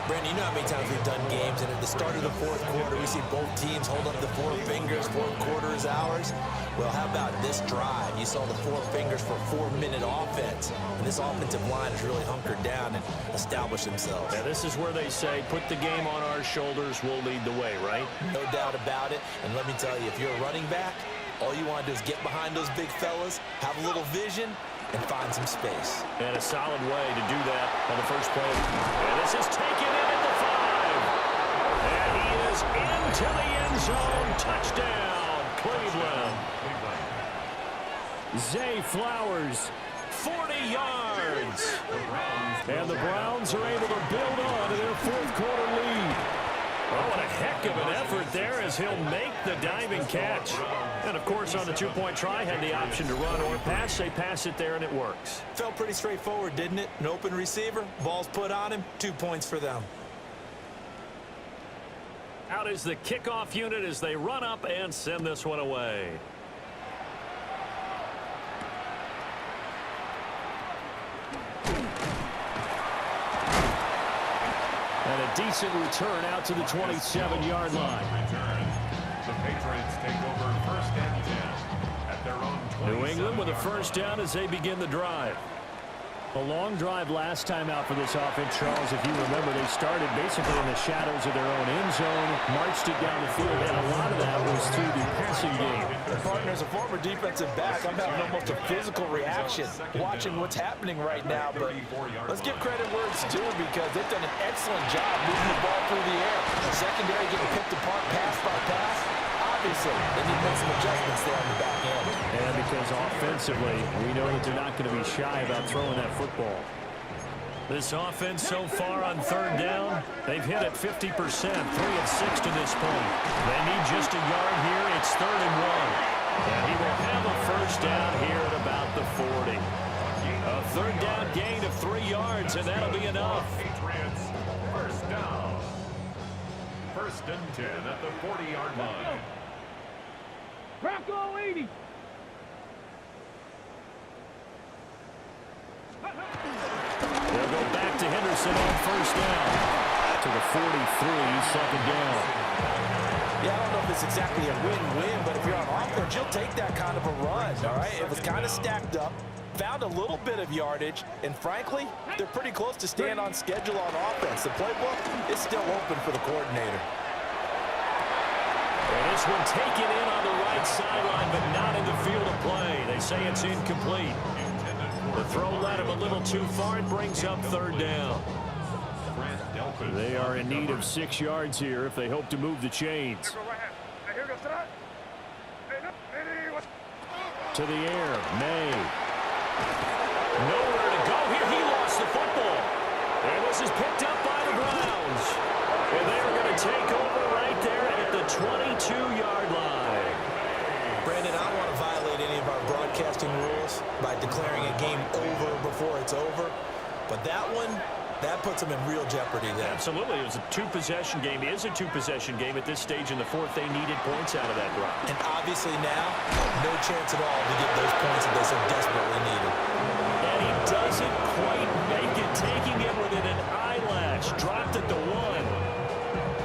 C: Brandon, you know how many times we've done games, and at the start of the 4th quarter, we see both teams hold up the 4 fingers, 4th quarter is ours. Well, how about this drive? You saw the 4 fingers for a 4-minute offense, and this offensive line has really hunkered down and established themselves.
B: Yeah, this is where they say, put the game on our shoulders, we'll lead the way, right?
C: No doubt about it, and let me tell you, if you're a running back, all you want to do is get behind those big fellas, have a little vision, and find some space.
B: And a solid way to do that on the first play. And this is taken in at the 5. And he is into the end zone. Touchdown, Cleveland. Zay Flowers, 40 yards. And the Browns are able to build on to their 4th quarter lead. Oh, what a heck of an effort there as he'll make the diving catch. And, of course, on the 2-point try, had the option to run or pass. They pass it there, and it works.
C: Felt pretty straightforward, didn't it? An open receiver, ball's put on him, 2 points for them.
B: Out is the kickoff unit as they run up and send this one away. And a decent return out to the 27-yard line.
D: The Patriots take over 1st and 10 at their own 27.
B: New England with a 1st down as they begin the drive. A long drive last time out for this offense, Charles. If you remember, they started basically in the shadows of their own end zone, marched it down the field, and a lot of that was through the passing game.
E: And partner, as a former defensive back, I'm having almost a physical reaction watching what's happening right now. But let's give credit where it's due because they've done an excellent job moving the ball through the air. The secondary getting picked apart pass by pass. Obviously, they need to make some adjustments there on the back end.
B: And because offensively, we know that they're not going to be shy about throwing that football. This offense so far on 3rd down, they've hit it 50%, 3 of 6 to this point. They need just a yard here. It's 3rd and 1. And he will have a 1st down here at about the 40. A third down gain of 3 yards, and that'll be enough.
D: Patriots, first down. First and 10 at the 40-yard line.
F: Bronco 80.
B: They'll go back to Henderson on first down. To the 43, second down.
E: Yeah, I don't know if it's exactly a win-win, but if you're on offense, you'll take that kind of a run, all right? It was kind of stacked up, found a little bit of yardage, and frankly, they're pretty close to staying on schedule on offense. The playbook is still open for the coordinator.
B: And this one taken in on the right sideline, but not in the field of play. They say it's incomplete. The throw led him a little too far. It brings up third down. They are in need of 6 yards here if they hope to move the chains. To the air, May. Nowhere to go here. He lost the football. And this is picked up by the Browns. And they are going to take over right there at the 22-yard line.
C: Brandon, I don't want to violate any of our broadcasting rules by declaring a game over before it's over. But that one, that puts them in real jeopardy there.
B: Absolutely. It was a two-possession game. It is a two-possession game at this stage in the fourth. They needed points out of that drive.
C: And obviously now, no chance at all to get those points that they so desperately needed.
B: And he doesn't quite make it, taking it within an eyelash. Dropped at the 1.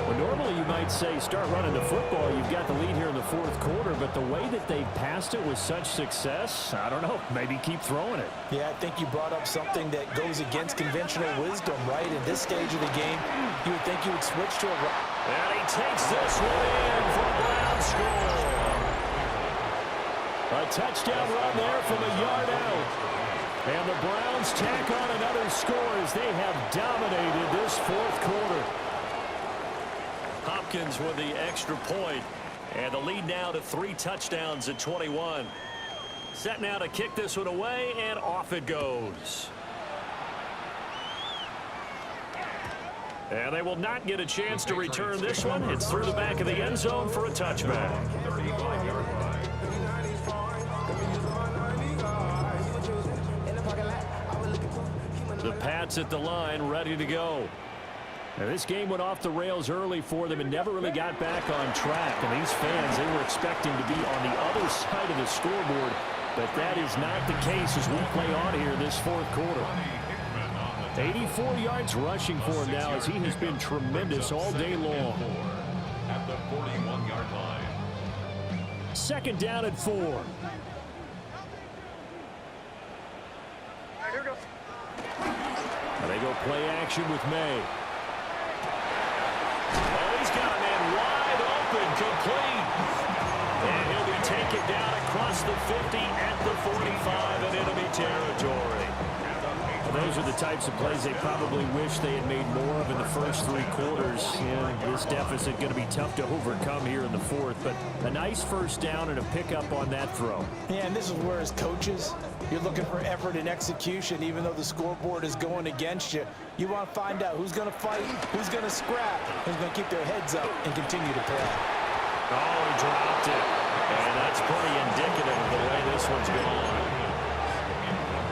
B: Well, normally you might say start running the football. You've got the lead here in the fourth quarter, but the way that they passed it with such success, I don't know, maybe keep throwing it.
E: Yeah, I think you brought up something that goes against conventional wisdom, right? In this stage of the game, you would think you would switch to a run.
B: And he takes this one in for a Brown score. A touchdown run there from a yard out. And the Browns tack on another score as they have dominated this fourth quarter. Hopkins with the extra point, and the lead now to 3 touchdowns at 21. Set now to kick this one away, and off it goes. And they will not get a chance to return this one. It's through the back of the end zone for a touchback.
D: 35-yard line.
B: The Pats at the line, ready to go. Now, this game went off the rails early for them and never really got back on track. And these fans, they were expecting to be on the other side of the scoreboard, but that is not the case as we play on here this fourth quarter. 84 yards rushing for him now as he has been tremendous all day long.
D: At the 41-yard line.
B: Second down at 4. And they go play action with May. Oh, he's got a man wide open, complete. And he'll be taken down across the 50 at the 45 in enemy territory. Well, those are the types of plays they probably wish they had made more of in the first 3 quarters. Yeah, this deficit going to be tough to overcome here in the fourth, but a nice first down and a pickup on that throw.
E: Yeah, and this is where as coaches, you're looking for effort and execution, even though the scoreboard is going against you. You want to find out who's going to fight, who's going to scrap, who's going to keep their heads up and continue to play.
B: Oh, he dropped it. And that's pretty indicative of the way this one's gone.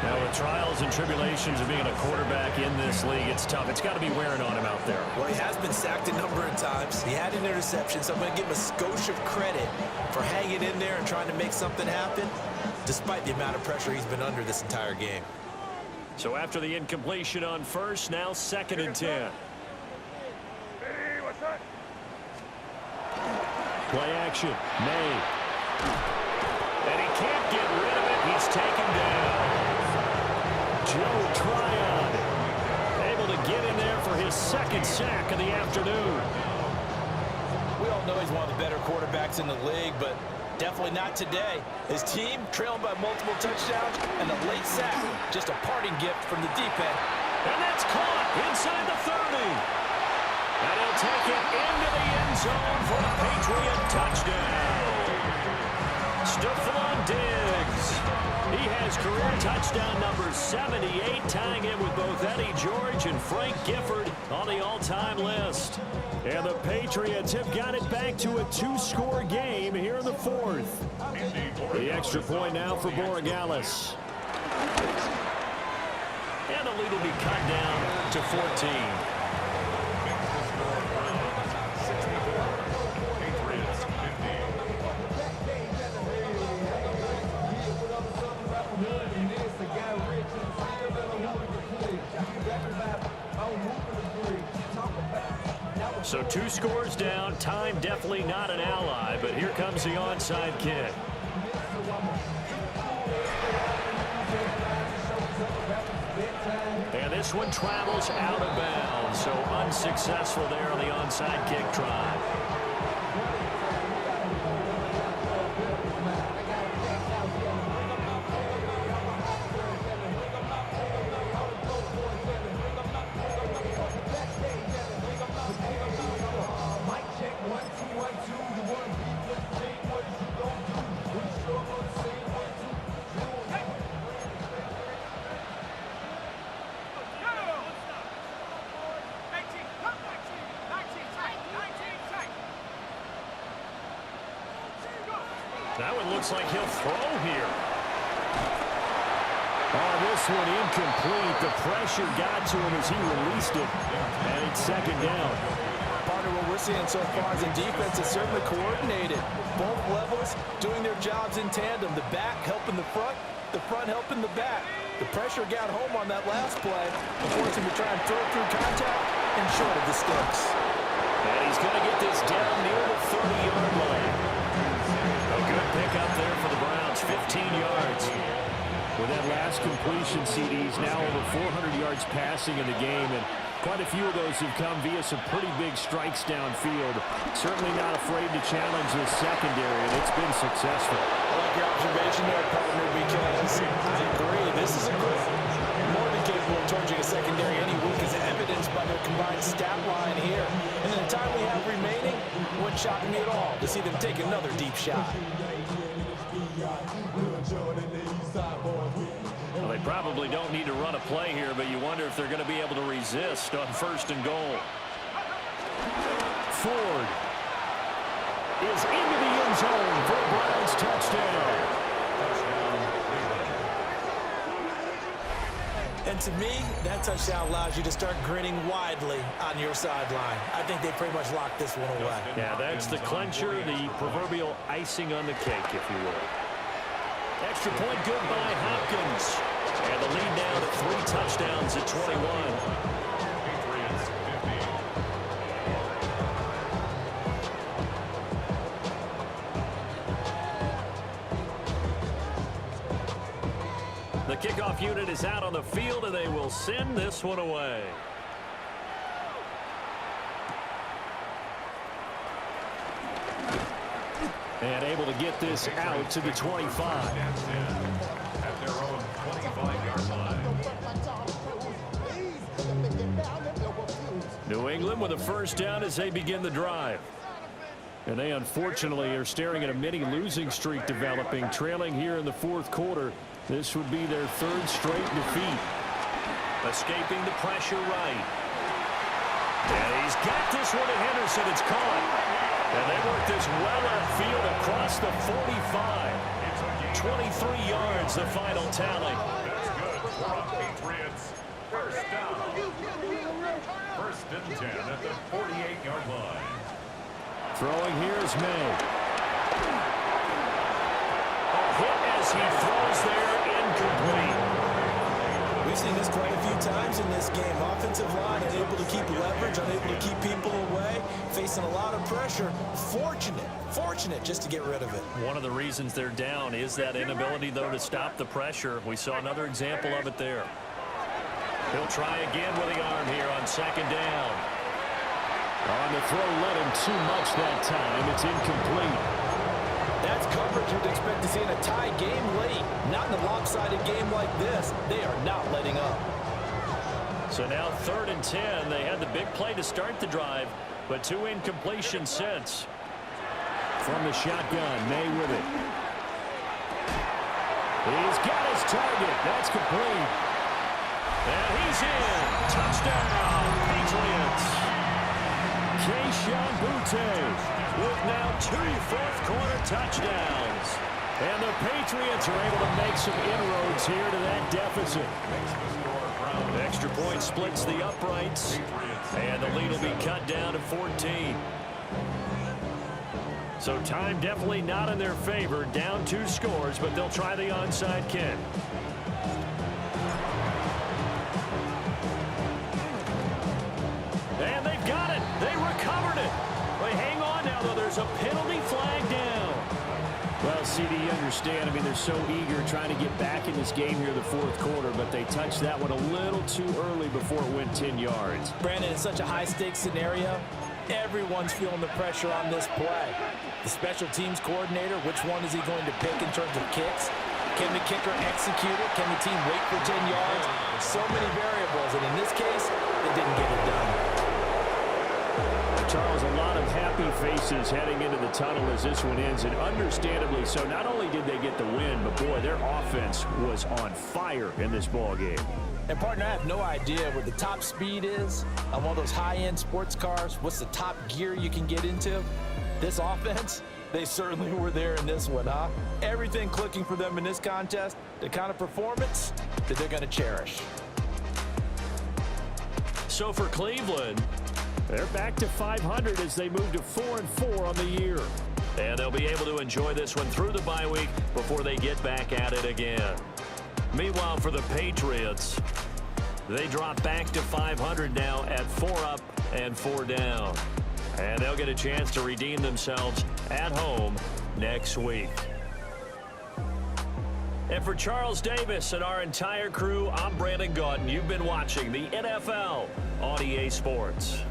B: Now, the trials and tribulations of being a quarterback in this league, it's tough. It's got to be wearing on him out there.
C: Well, he has been sacked a number of times. He had an interception, so I'm going to give him a skosh of credit for hanging in there and trying to make something happen, despite the amount of pressure he's been under this entire game.
B: So after the incompletion on first, now second and 10. Play action. May. And he can't get rid of it. He's taken down. Joe Tryon able to get in there for his second sack of the afternoon.
E: We all know he's one of the better quarterbacks in the league, but definitely not today. His team trailing by multiple touchdowns, and the late sack, just a parting gift from the deep end.
B: And that's caught inside the 30. And he'll take it into the end zone for a Patriot touchdown. Stephon Diggs. He has career touchdown number 78, tying him with both Eddie George and Frank Gifford on the all-time list. And the Patriots have got it back to a 2-score game here in the fourth. The extra point now for Borregales. And the lead will be cut down to 14.
D: Patriots 50.
B: So 2 scores down. Time definitely not an ally, but here comes the onside kick. And this one travels out of bounds, so unsuccessful there on the onside kick try. That one looks like he'll throw here. Oh, this one incomplete. The pressure got to him as he released it. And it's second down.
E: Partner, what we're seeing so far is the defense is certainly coordinated. Both levels doing their jobs in tandem. The back helping the front helping the back. The pressure got home on that last play, forcing him to try and throw through contact and short of the sticks.
B: And he's going to get this down near the 30-yard line. A good pickup there for the Browns, 15 yards.
F: With that last completion, CD's now over 400 yards passing in the game, and quite a few of those have come via some pretty big strikes downfield. Certainly not afraid to challenge this secondary, and it's been successful.
E: I like your observation there, partner, because I agree. This is a good, more than capable of torching a secondary any week, as evidenced by their combined stat line here. And in the time we have remaining, it wouldn't shock me at all to see them take another deep shot.
B: Well, they probably don't need to run a play here, but you wonder if they're going to be able to resist on 1st and goal.
F: Ford is into the end zone for a Browns touchdown.
C: And to me, that touchdown allows you to start grinning widely on your sideline. I think they pretty much locked this one away.
B: Yeah, that's the clincher, the proverbial icing on the cake, if you will. Extra point good by Hopkins. And the lead now to 3 touchdowns at 21.
D: Patriots 50.
B: The kickoff unit is out on the field, and they will send this one away. And able to get this out to the 25.
D: At their own 25-yard line.
B: New England with a first down as they begin the drive. And they unfortunately are staring at a mini losing streak developing, trailing here in the 4th quarter. This would be their 3rd straight defeat. Escaping the pressure right. And he's got this one to Henderson. It's caught. And they work this well upfield across the 45. 23 yards, the final tally.
D: That's good for the Patriots. First down. 1st and 10 at the 48-yard line.
B: Throwing here is May. A hit as he throws there, incomplete.
C: We've seen this quite a few times in this game. Offensive line unable to keep leverage, unable to keep people away, facing a lot of pressure. Fortunate just to get rid of it.
B: One of the reasons they're down is that inability, though, to stop the pressure. We saw another example of it there. He'll try again with the arm here on 2nd down.
F: On the throw, led him too much that time. It's incomplete.
E: That's coverage you'd expect to see in a tie game late. Not in a lopsided game like this. They are not letting up.
B: So now 3rd and 10. They had the big play to start the drive, but 2 incompletions since.
F: From the shotgun, May with it. He's got his target. That's complete.
B: And he's in. Touchdown, Patriots.
F: Keyshawn Butte
B: With now 2 fourth-quarter touchdowns.
F: And the Patriots are able to make some inroads here to that deficit.
D: Makes the score Browns
B: Extra point splits the uprights, and the lead will be cut down to 14. So time definitely not in their favor. Down 2 scores, but they'll try the onside kick. And they've got it. They recovered it. They hang on now, though. There's a penalty flag down. Well, CD, you understand. I mean, they're so eager trying to get back in this game here in the fourth quarter, but they touched that one a little too early before it went 10 yards.
E: Brandon, it's such a high-stakes scenario. Everyone's feeling the pressure on this play. The special teams coordinator, which one is he going to pick in terms of kicks? Can the kicker execute it? Can the team wait for 10 yards? So many variables, and in this case, they didn't get it done.
B: Charles, a lot of happy faces heading into the tunnel as this one ends, and understandably so. Not only did they get the win, but boy, their offense was on fire in this ball game.
E: And partner, I have no idea what the top speed is on one of those high-end sports cars. What's the top gear you can get into? This offense, they certainly were there in this one, huh? Everything clicking for them in this contest, the kind of performance that they're going to cherish.
B: So for Cleveland, they're back to 500 as they move to 4-4 on the year. And they'll be able to enjoy this one through the bye week before they get back at it again. Meanwhile, for the Patriots, they drop back to 500 now at 4 up and 4 down. And they'll get a chance to redeem themselves at home next week. And for Charles Davis and our entire crew, I'm Brandon Gaudin. You've been watching the NFL on EA Sports.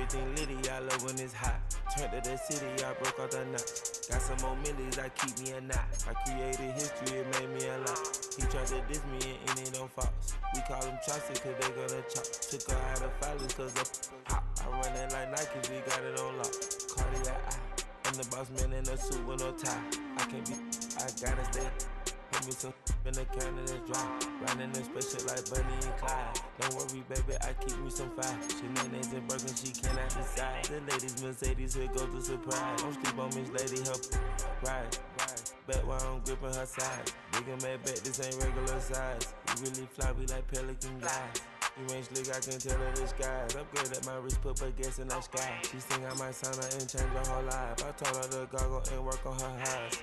A: Everything litty, I love when it's hot. Turned to the city, I broke out the knots. Got some more millies, I keep me a knot. I created history, it made me a lot. He tried to diss me and it don't false. We call them Chaucer cause they gonna chop. Took her out of filings cause of hot. I run it like Nike, we got it on lock. Cardiac eye. I'm the boss man in a suit with no tie. I can't be, I gotta stay. Put me some in the can that's dry. Riding in special like Bunny and Clyde. Don't worry, baby, I keep me some fire. Shenanigans and Birkin, she cannot decide. The ladies Mercedes, here go to surprise. Don't sleep on Miss Lady, help ride. Bet while I'm gripping her side. Big and mad bet, this ain't regular size. We really fly, we like pelican guys. You ain't slick, I can tell her the skies. Upgrade at my wrist, put baguettes in the sky. She think I might sign her and change her whole life. I told her to goggle and work on her highs.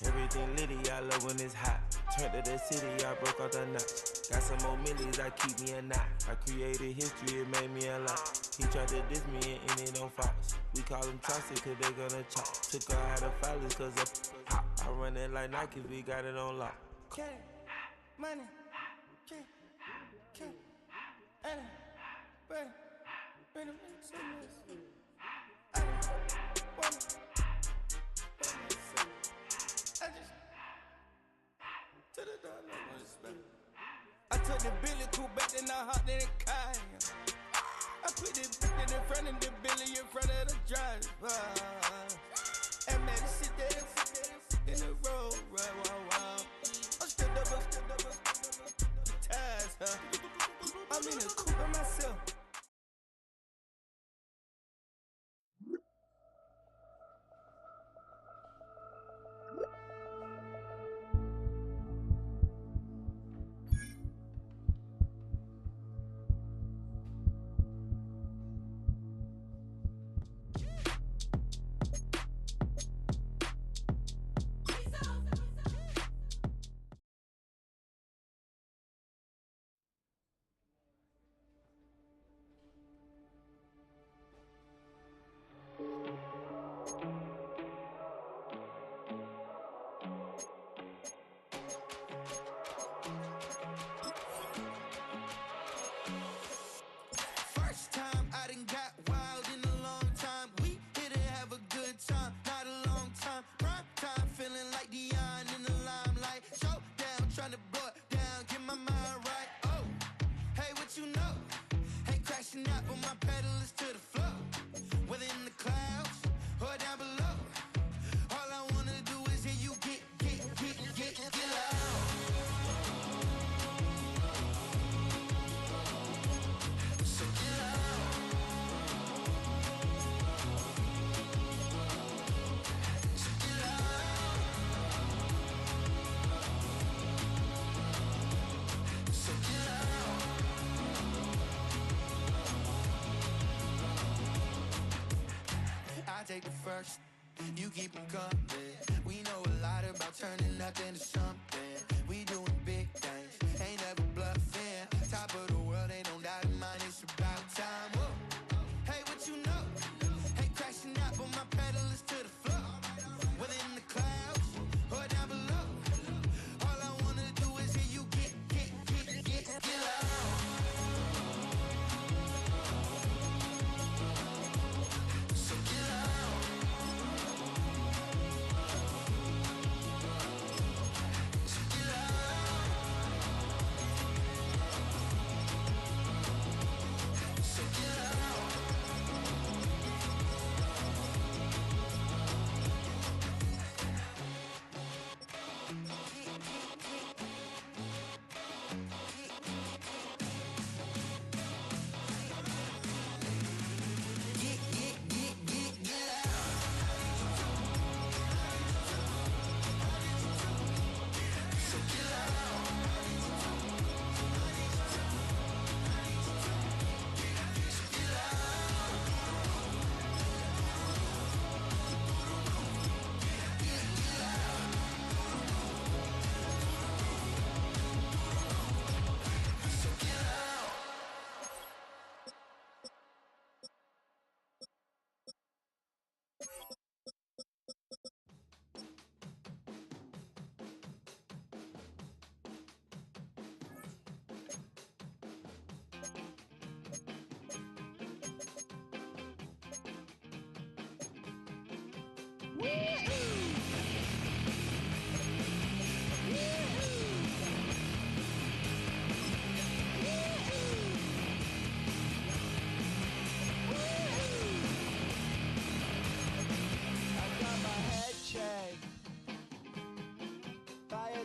A: Everything litty, I love when it's hot. Turned to the city, I broke out the knots. Got some more millies, I keep me a knot. I created history, it made me a lot. He tried to diss me and it don't false. We call them Chaucer cause they gonna chop. Took her out of filings cause of hot. I run it like Nike, we got it on lock.
G: Cash, money, cash, Anna, bread, bread, I took the Billy cool back, then I hopped in the car. I put the in front of the Billy in front of the driver. And man, sit there in the road, right, wow. I'm still up, the tires, huh? I'm in the coupe by myself. First time I done got wild in a long time. We didn't have a good time, not a long time. Prime time, feeling like Dion in the limelight. Showdown, trying to blow it down, get my mind right. Oh, hey, what you know? Ain't crashing out, but my pedal is to the floor. Whether in the clouds or down below, all I wanna do is hear you get loud. So get loud. So get loud. So get loud. I take the first, you keep 'em coming. We know a lot about turning nothing to something. We doing big things, ain't never bluffing. Top of the world, ain't no doubt in mine, it's about time. Whoa. Hey, what you know? Ain't crashing out, but my pedal is to the floor. Whether in the clouds or down below, all I wanna do is hear you get loud. So get loud. So get loud.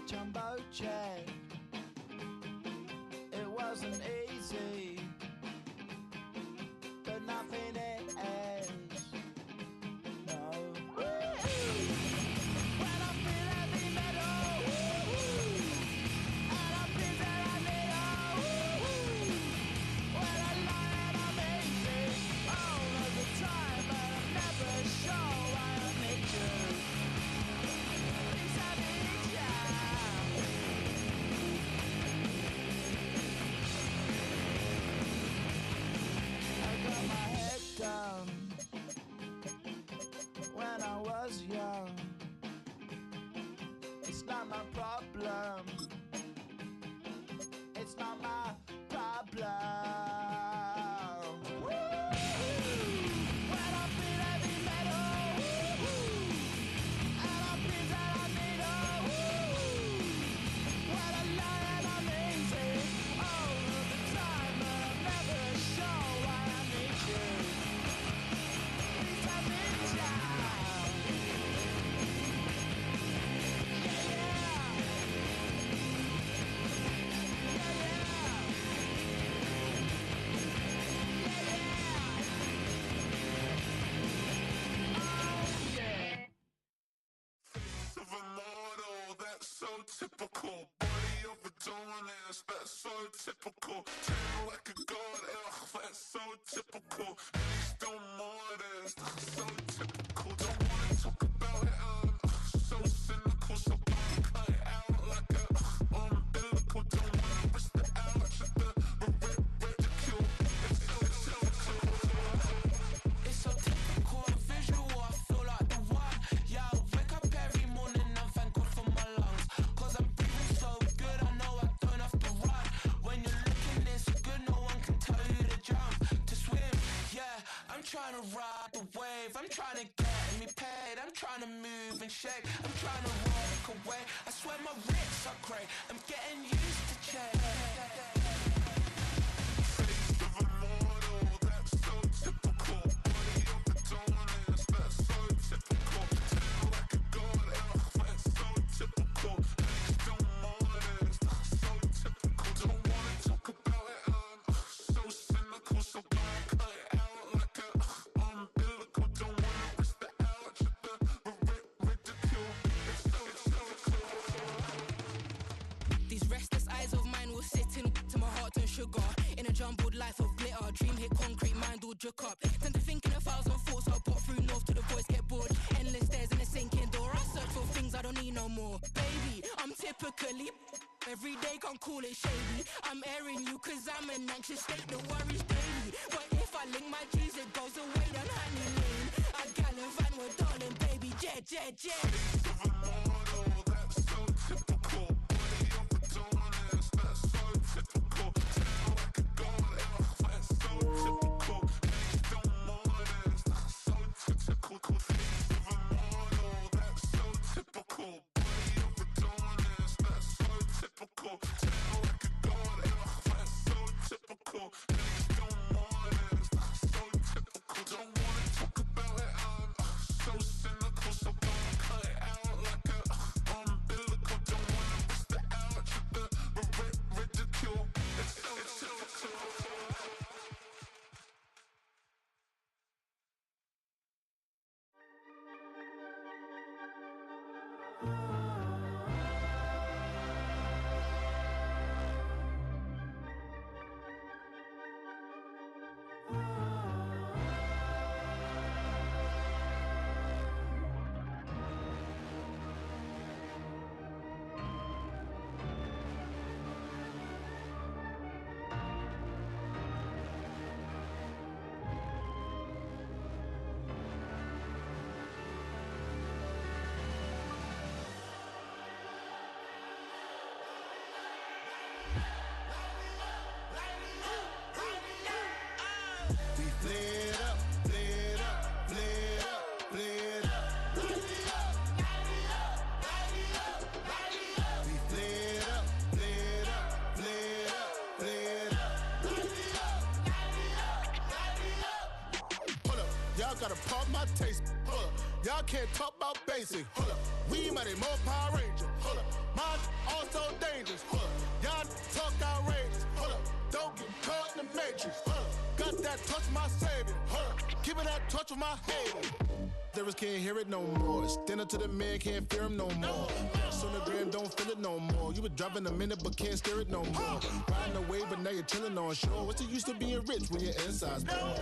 G: Jumbo jet. It wasn't easy, but nothing is. No. When I feel heavy metal, and I feel that I need when I lie and I'm easy all of the time, but I'm never sure why I need you. Please I need you. Down when I was young. It's not my problem. It's not my problem. When I feel heavy metal, and I feel that I need when I lie and I'm easy all of the time, but I'm never sure why I need you.
H: Typical body of a dominance, that's so typical. Tail like a god, that's so typical. He's still modest, so typical. Don't wanna talk about it, so cynical. So don't cut it out like a umbilical. Don't wanna risk the ouch of the ridicule.
G: It's so typical and visual, I feel like the one. Yeah, I wake up every morning and thank God for my lungs. Cause I'm breathing so good, I know I don't have to run. When you're looking this good, no one can tell you to jump, to swim. Yeah, I'm trying to ride the wave, I'm trying to get me paid, I'm trying to move and shake, I'm trying to walk away. I swear my wrists are great, I'm getting used to change.
H: Face of a model, that's so typical. Body of a dominance, that's so typical. Tail like a god, that's so typical. He's still modest, so typical. Don't wanna talk about it, so cynical. So don't cut it out like a umbilical. Don't wanna risk the ouch of the ridicule. It's so
G: These restless eyes of mine will sit in to my heart and sugar. In a jumbled life of glitter, dream hit concrete, mind all jerk up. Tend to think in 1,000 thoughts, I'll pop through north to the voice get bored. Endless stairs in a sinking door, I search for things I don't need no more. Baby, I'm typically every day, can't call it shady. I'm airing you cause I'm an anxious state, the worries daily. But if I link my G's, it goes away, then honey lane. I gallivant with darling, baby, jet.
H: Face of a model, that's so typical. Body of a dominance, that's so typical. Tail like a god, that's so typical. He's still modest, so typical. Face of a model, that's so typical. Body of a dominance, that's so typical. Tail like a god, that's so typical. He's still modest, so typical. Don't wanna talk about it, so cynical. So don't cut it out gotta pop my taste. Hold up. Y'all can't talk about basic. Hold up. We mighty more Power Ranger. Hold up. Mine also dangerous. Hold up. Y'all talk outrageous. Hold up. Don't get caught in the matrix. Hold up. Got that touch of my savior. Hold up. Give it that touch of my hater. There can't hear it no more. Stand up to the man, can't fear him no more. Sonogram don't feel it no more. You were driving a minute but can't steer it no more. Riding away but now you're chilling on shore. What's the use of being rich when your inside's poor?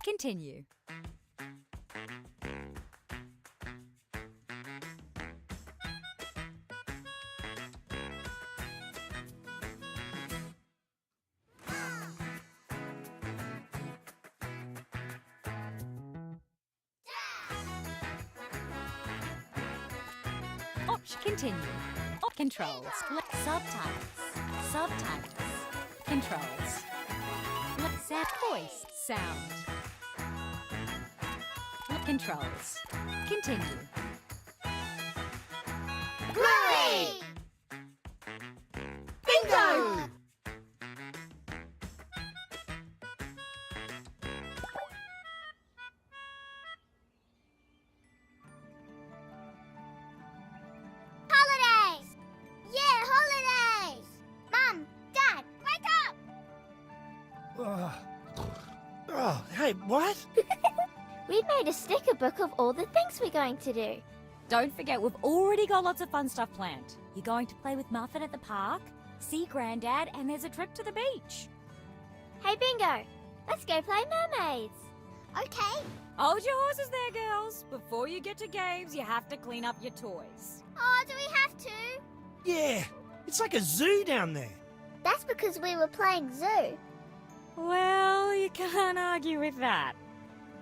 I: Continue. Continue. Controls. Subtitles. Subtitles. Controls. Set voice. Sound. Controls. Continue.
J: Hooray! Bingo! Holidays! Yeah, holidays! Mum, Dad, wake up!
K: Oh, hey, what?
J: We've made a sticker book of all the things we're going to do.
I: Don't forget, we've already got lots of fun stuff planned. You're going to play with Muffet at the park, see Grandad, and there's a trip to the beach.
J: Hey, Bingo, let's go play mermaids. Okay.
I: Hold your horses there, girls. Before you get to games, you have to clean up your toys.
J: Oh, do we have to?
K: Yeah, it's like a zoo down there.
J: That's because we were playing zoo.
I: Well, you can't argue with that.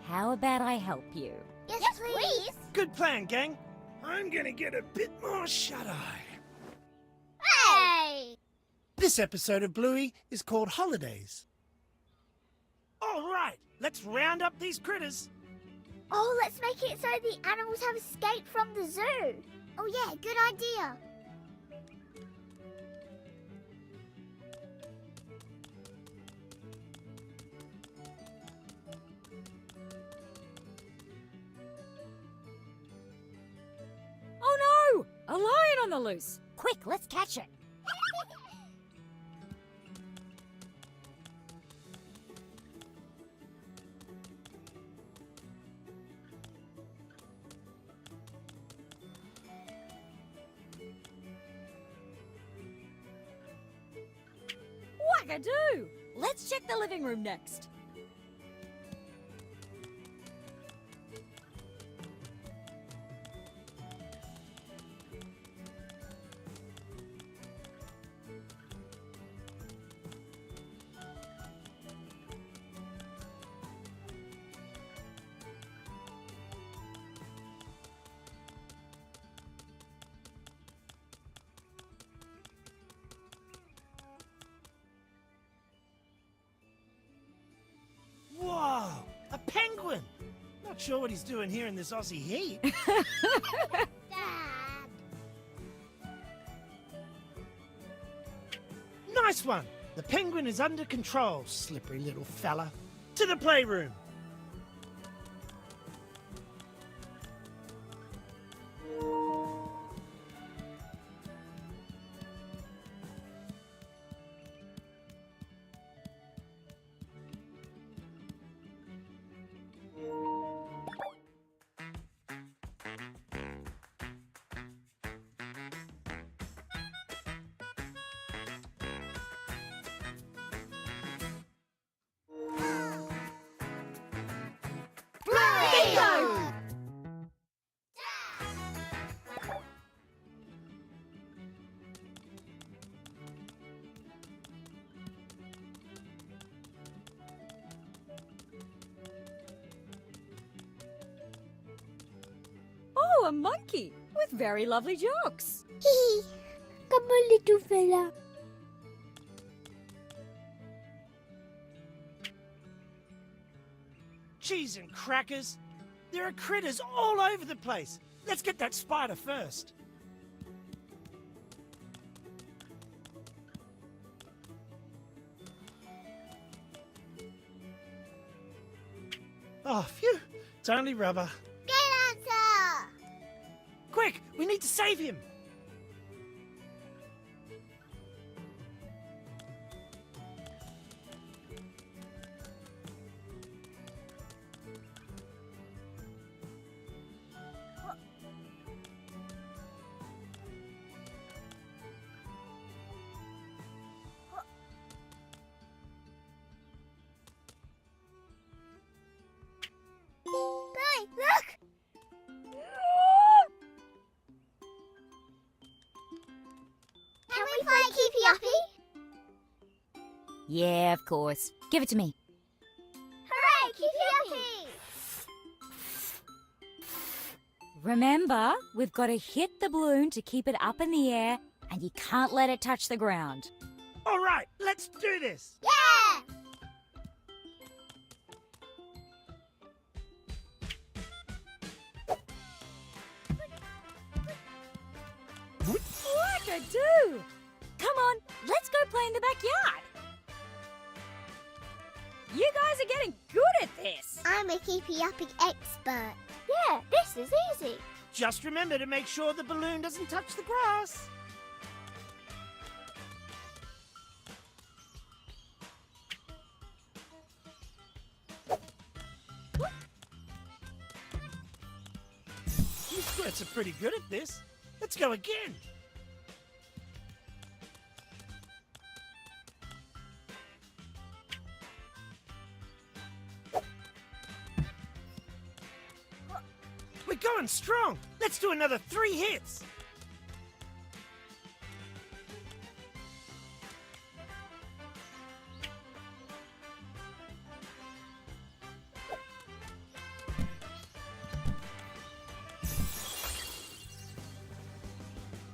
I: How about I help you?
J: Yes, please.
K: Good plan, gang. I'm gonna get a bit more shut-eye.
J: Hey!
K: This episode of Bluey is called Holidays. All right, let's round up these critters.
J: Oh, let's make it so the animals have escaped from the zoo. Oh yeah, good idea.
I: Oh no! A lion on the loose! Quick, let's catch it! Wackadoo! Let's check the living room next.
K: Whoa, a penguin! Not sure what he's doing here in this Aussie heat.
J: Dad.
K: Nice one! The penguin is under control, slippery little fella. To the playroom.
I: a monkey with very lovely jokes.
J: Hee. Come on, little fella.
K: Cheese and crackers. There are critters all over the place. Let's get that spider first. Oh, phew. It's only rubber.
J: Good answer.
K: Quick, we need to save him.
J: Billy, look. Can we play Keepy Uppy?
I: Yeah, of course. Give it to me.
J: Hooray, Keepy Uppy!
I: Remember, we've got to hit the balloon to keep it up in the air, and you can't let it touch the ground.
K: All right, let's do this.
J: Yeah!
I: What a do! Come on, let's go play in the backyard. You guys are getting good at this.
J: I'm a Keepy Uppy expert. Yeah, this is easy.
K: Just remember to make sure the balloon doesn't touch the grass. You squirts are pretty good at this. Let's go again. We're going strong. Let's do another 3 hits.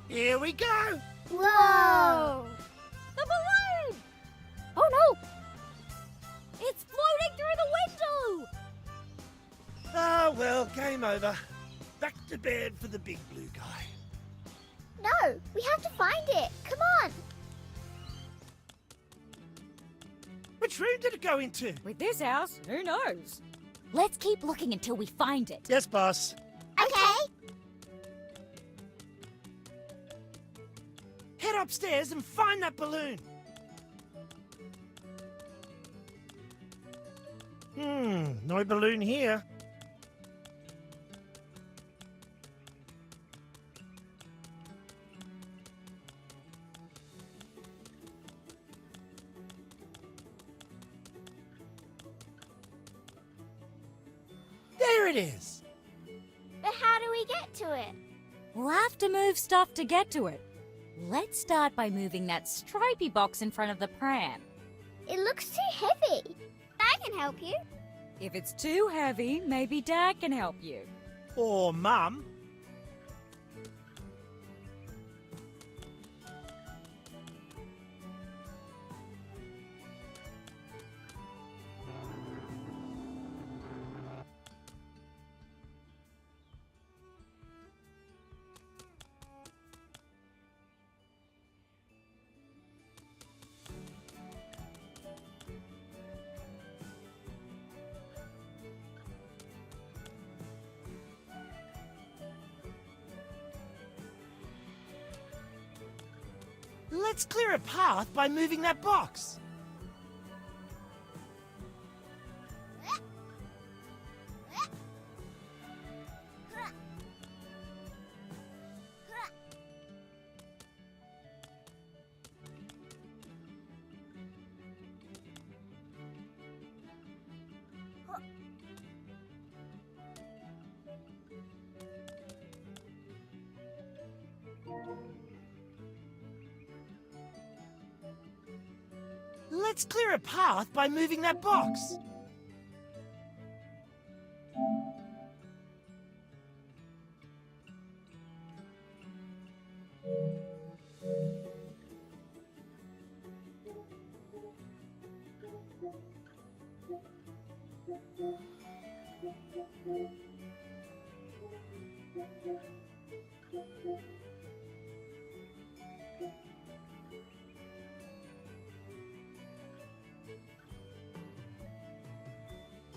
K: Here we go.
J: Whoa!
I: The balloon! Oh no! It's floating through the window!
K: Oh, well, game over. Back to bed for the big blue guy.
J: No, we have to find it. Come on.
K: Which room did it go into?
I: With this house, who knows? Let's keep looking until we find it.
K: Yes, boss.
J: Okay.
K: Head upstairs and find that balloon. No balloon here. There it is.
J: But how do we get to it?
I: We'll have to move stuff to get to it. Let's start by moving that stripy box in front of the pram.
J: It looks too heavy. I can help you.
I: If it's too heavy, maybe Dad can help you.
K: Or Mum. Let's clear a path by moving that box. Let's clear a path by moving that box.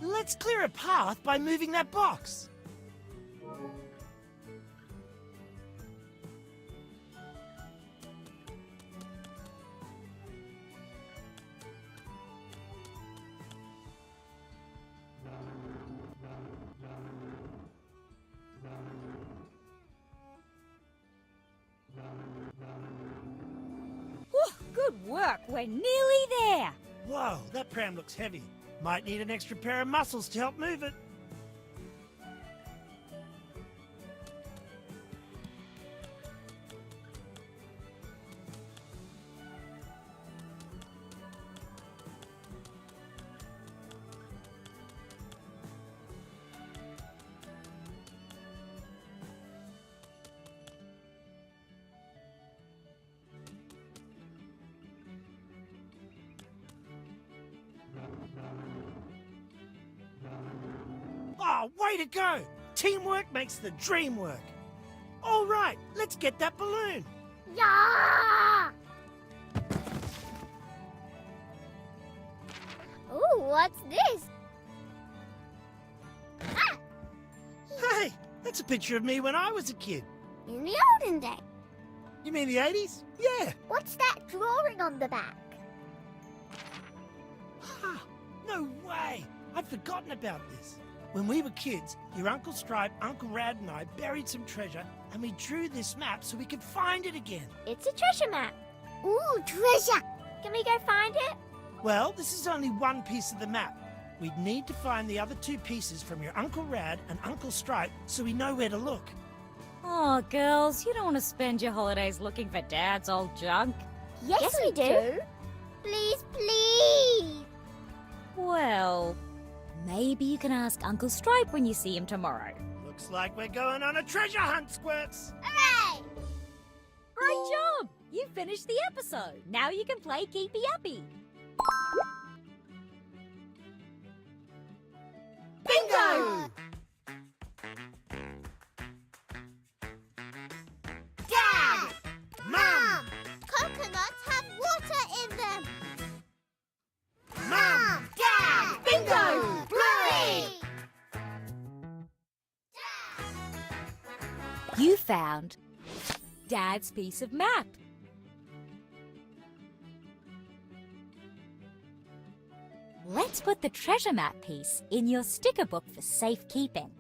K: Let's clear a path by moving that box.
I: Whew, good work. We're nearly there.
K: Whoa, that pram looks heavy. Might need an extra pair of muscles to help move it. Oh, way to go! Teamwork makes the dream work. All right, let's get that balloon.
J: Yeah! Ooh, what's this? Ah!
K: Hey, that's a picture of me when I was a kid.
J: In the olden days.
K: You mean the 80s? Yeah.
J: What's that drawing on the back?
K: Ha! No way! I'd forgotten about this. When we were kids, your Uncle Stripe, Uncle Rad and I buried some treasure and we drew this map so we could find it again.
J: It's a treasure map. Ooh, treasure! Can we go find it?
K: Well, this is only one piece of the map. We'd need to find the other two pieces from your Uncle Rad and Uncle Stripe so we know where to look.
I: Oh, girls, you don't want to spend your holidays looking for Dad's old junk.
J: Yes, we do. Please, please.
I: Well, maybe you can ask Uncle Stripe when you see him tomorrow.
K: Looks like we're going on a treasure hunt, Squirts.
J: Hooray!
I: Great job! You finished the episode. Now you can play Keepy Uppy.
K: Bingo!
J: Dad!
K: Mom!
J: Coconuts have water in them.
K: Mom!
J: Dad!
K: Bingo!
J: Bluey!
I: You found Dad's piece of map. Let's put the treasure map piece in your sticker book for safekeeping.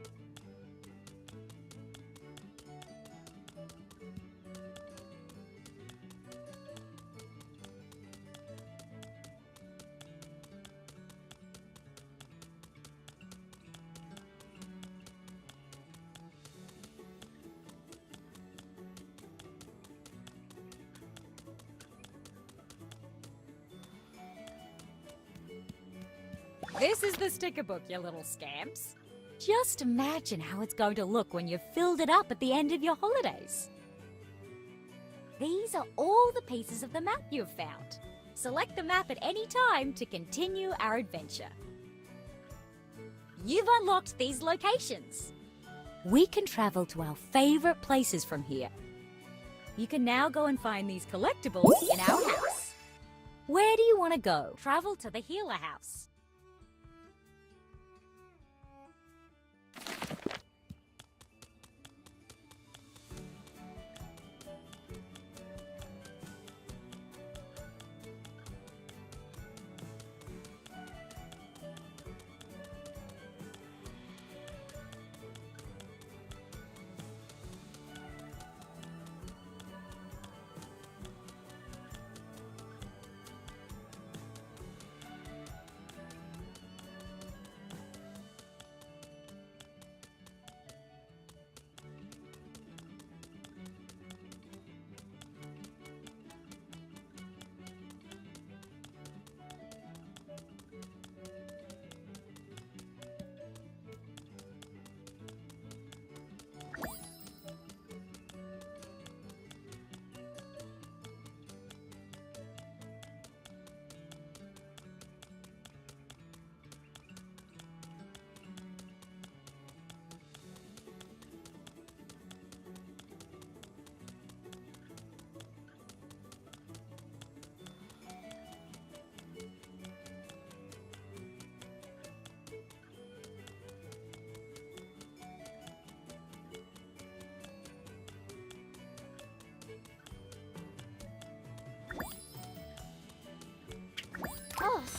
I: This is the sticker book, you little scamps. Just imagine how it's going to look when you've filled it up at the end of your holidays. These are all the pieces of the map you've found. Select the map at any time to continue our adventure. You've unlocked these locations. We can travel to our favorite places from here. You can now go and find these collectibles in our house. Where do you want to go? Travel to the Healer House.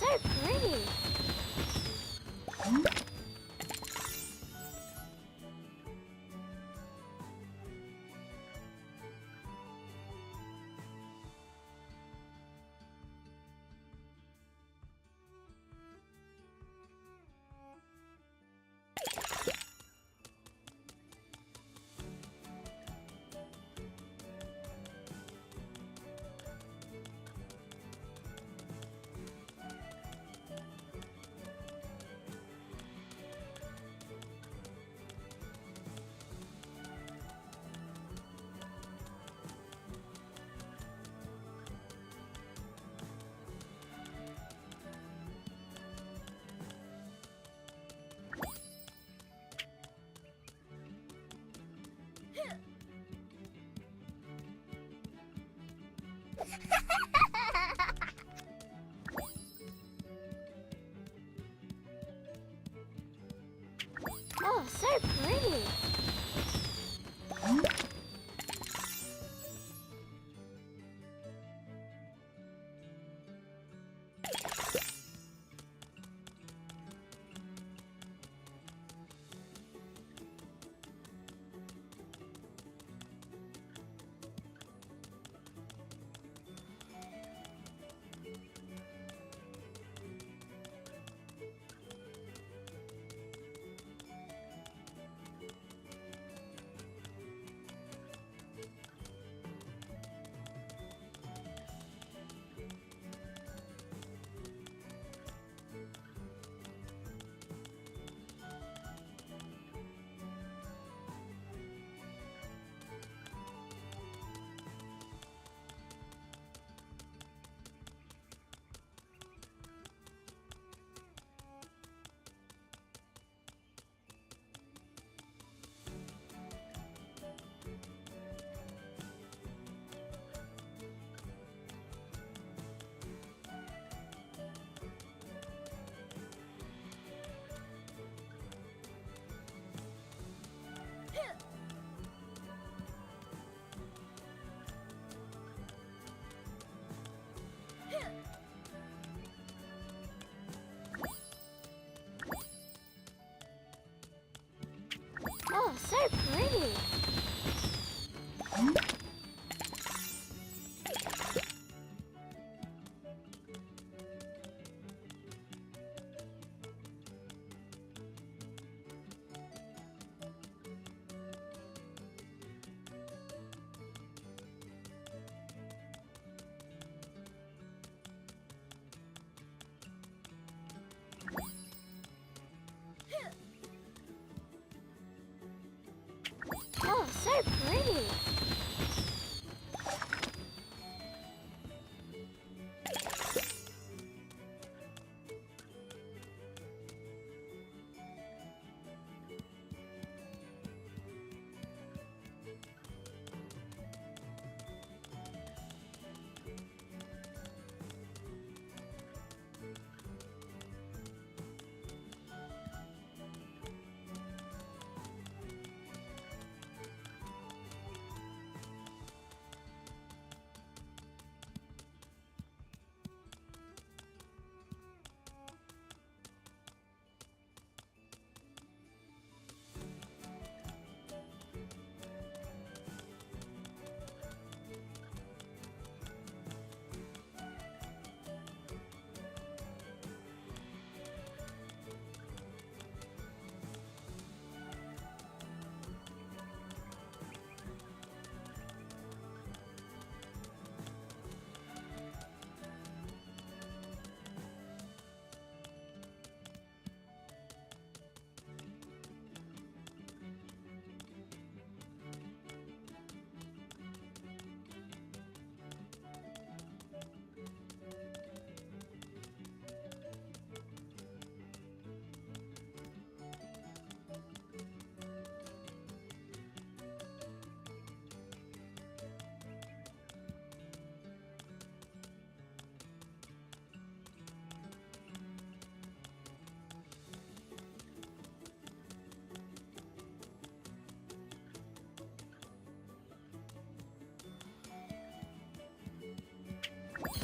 J: so pretty. Oh, so pretty. Oh, so pretty. Oh, so pretty.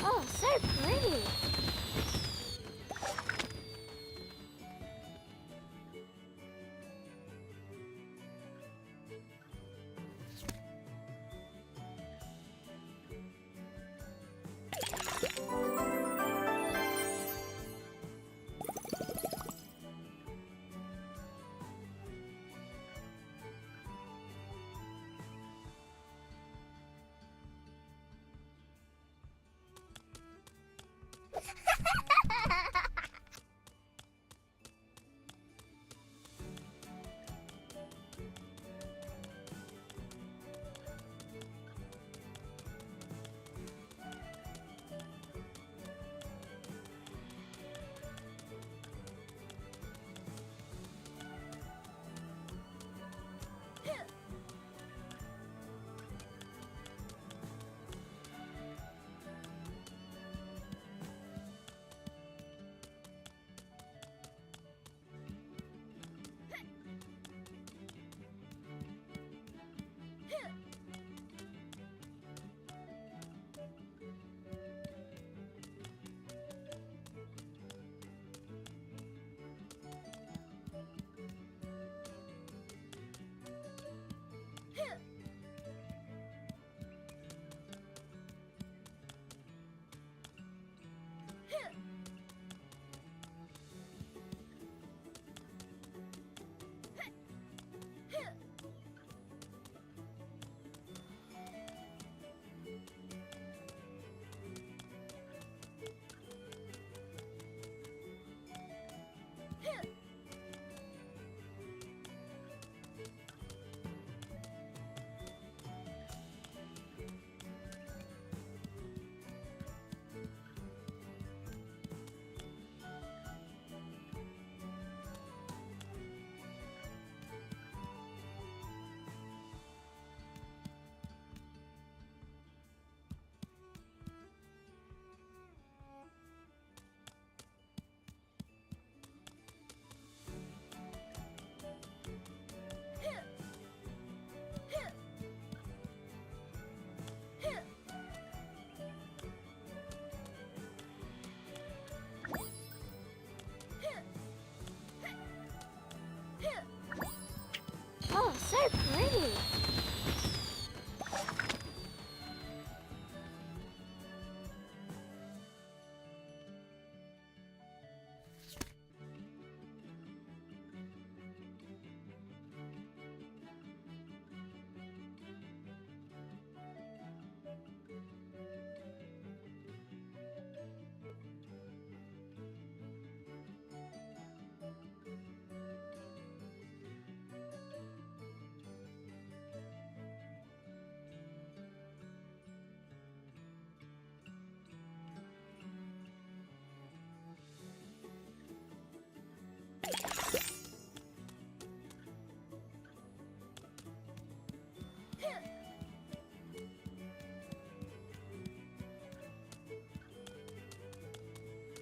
J: Oh, so pretty.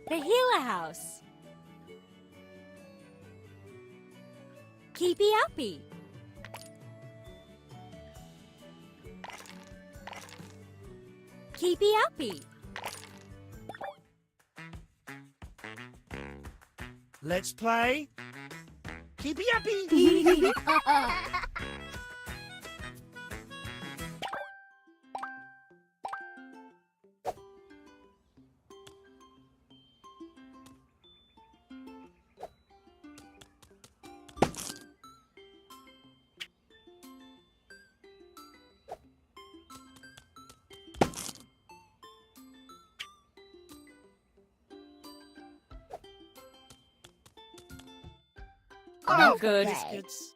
I: The Healer House. Keepy Uppy. Keepy Uppy.
K: Let's play Keepy Uppy.
I: No good.
K: Biscuits.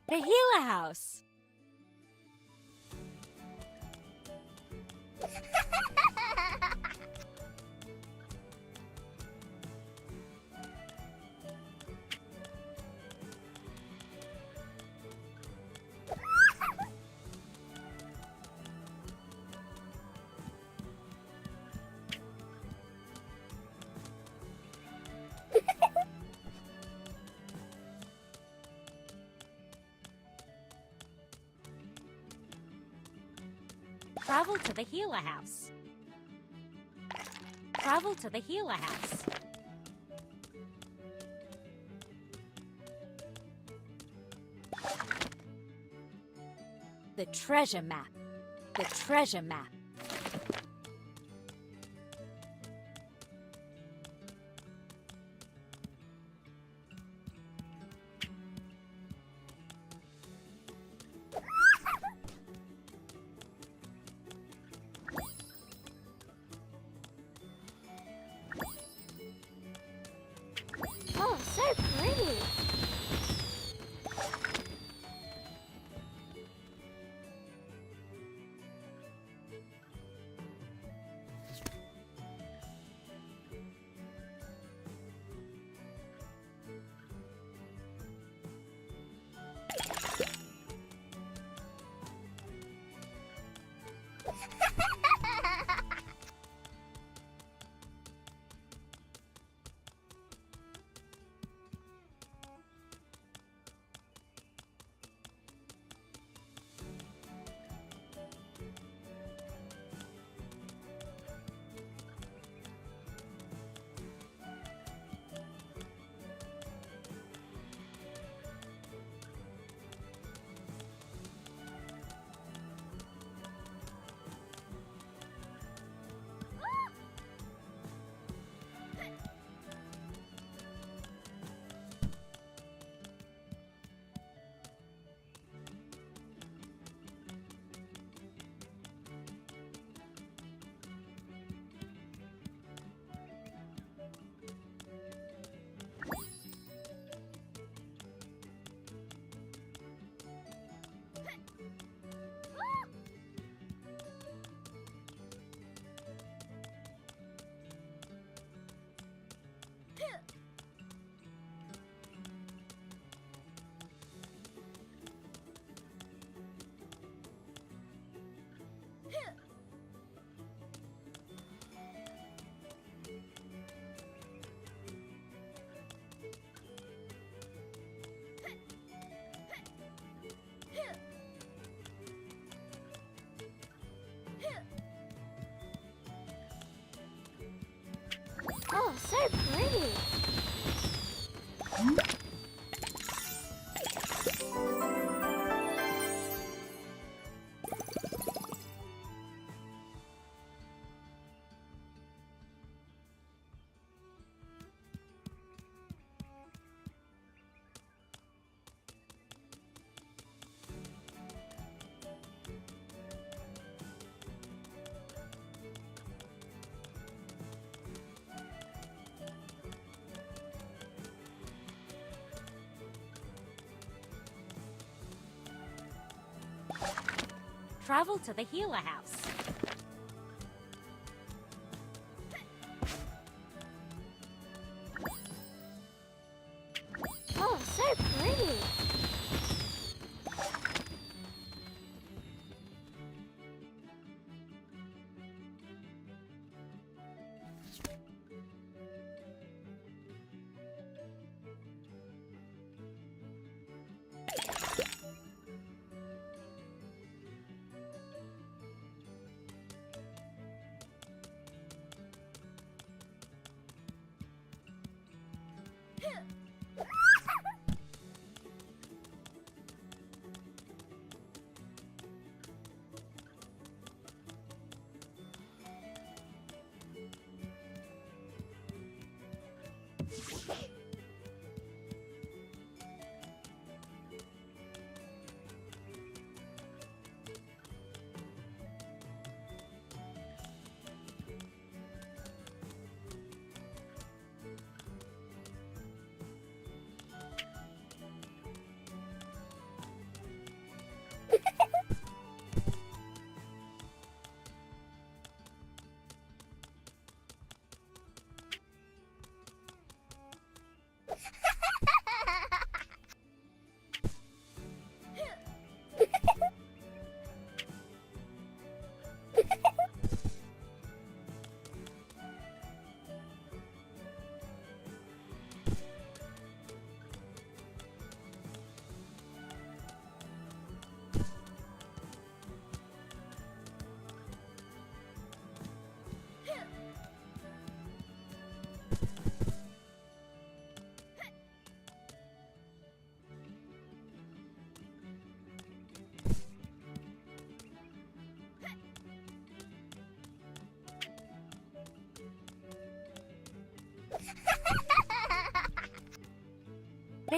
I: The Healer House. Travel to the Healer House. Travel to the Healer House. The treasure map. The treasure map.
J: Oh, so pretty. Oh, so pretty.
I: Travel to the Healer House.
J: Oh, so pretty.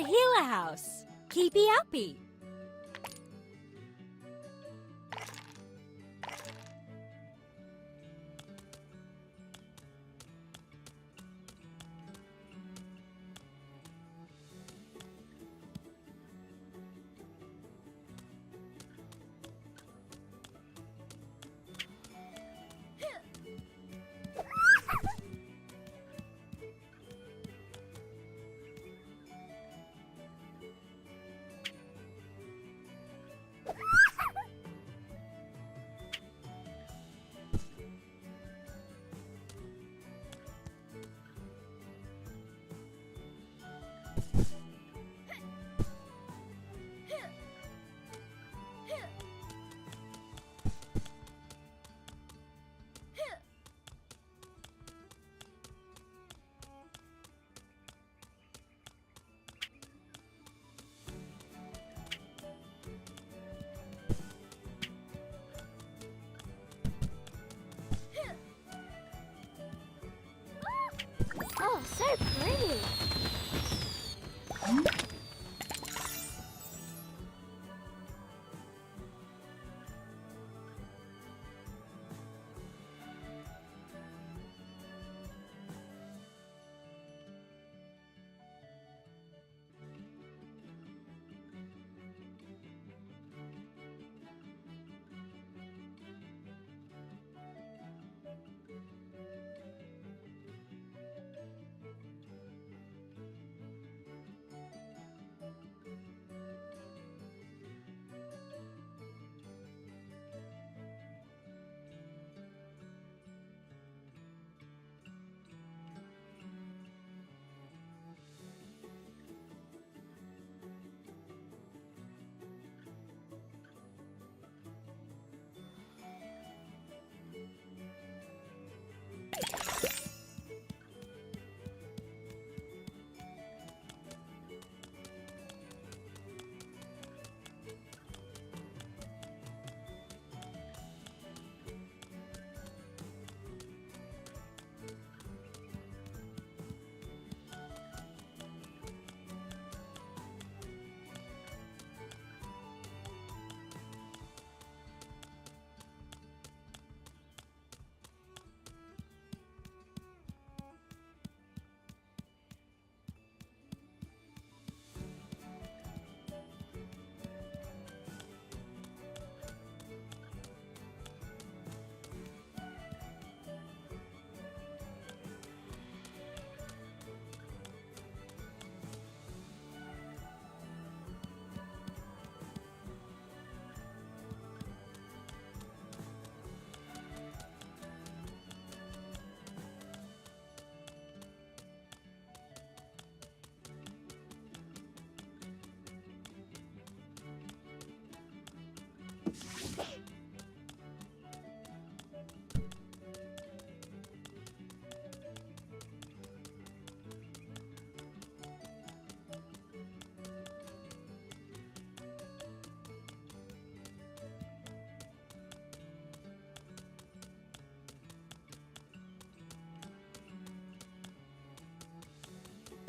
I: Healer House. Keepy uppy.
J: Oh, so pretty.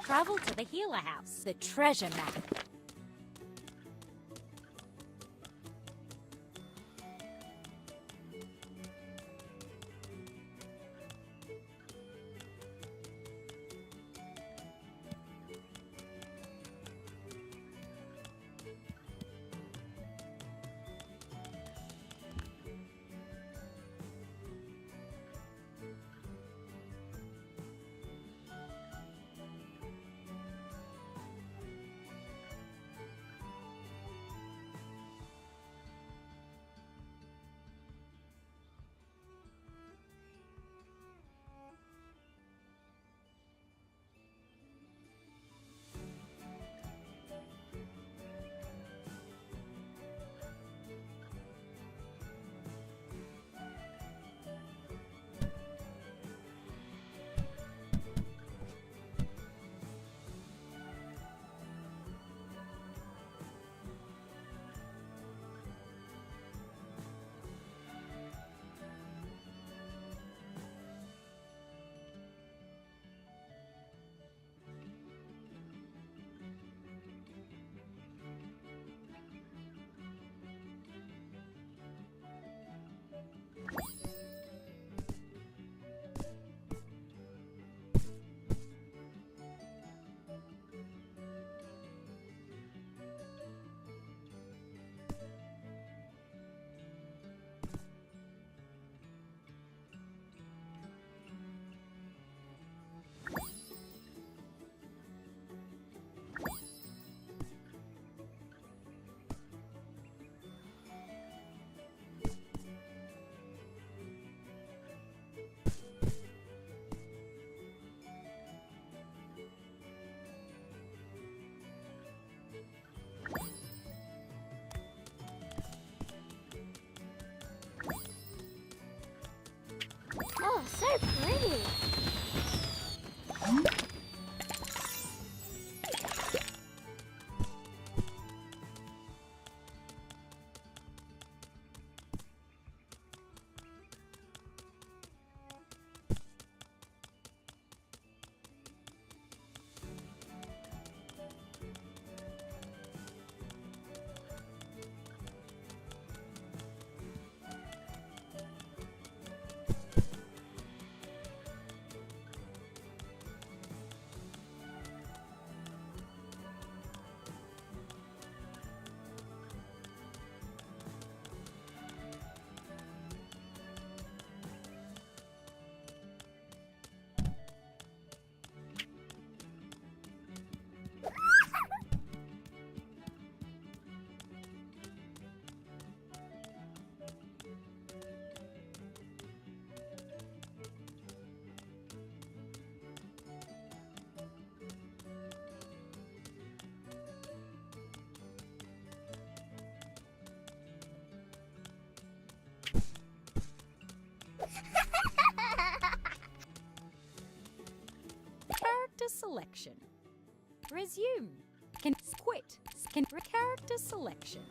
I: Travel to the Healer House, the treasure map.
J: Oh, so pretty.
I: Character selection. Resume. Can quit. Can character selection.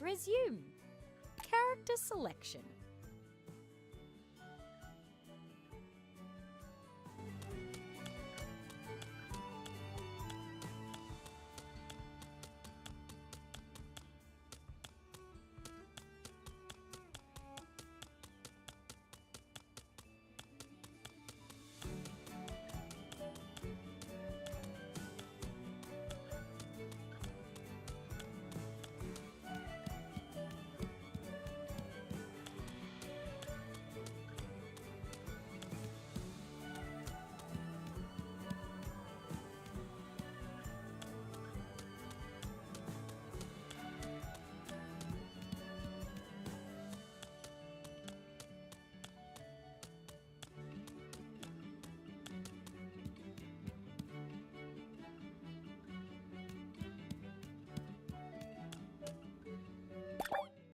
I: Resume. Character selection.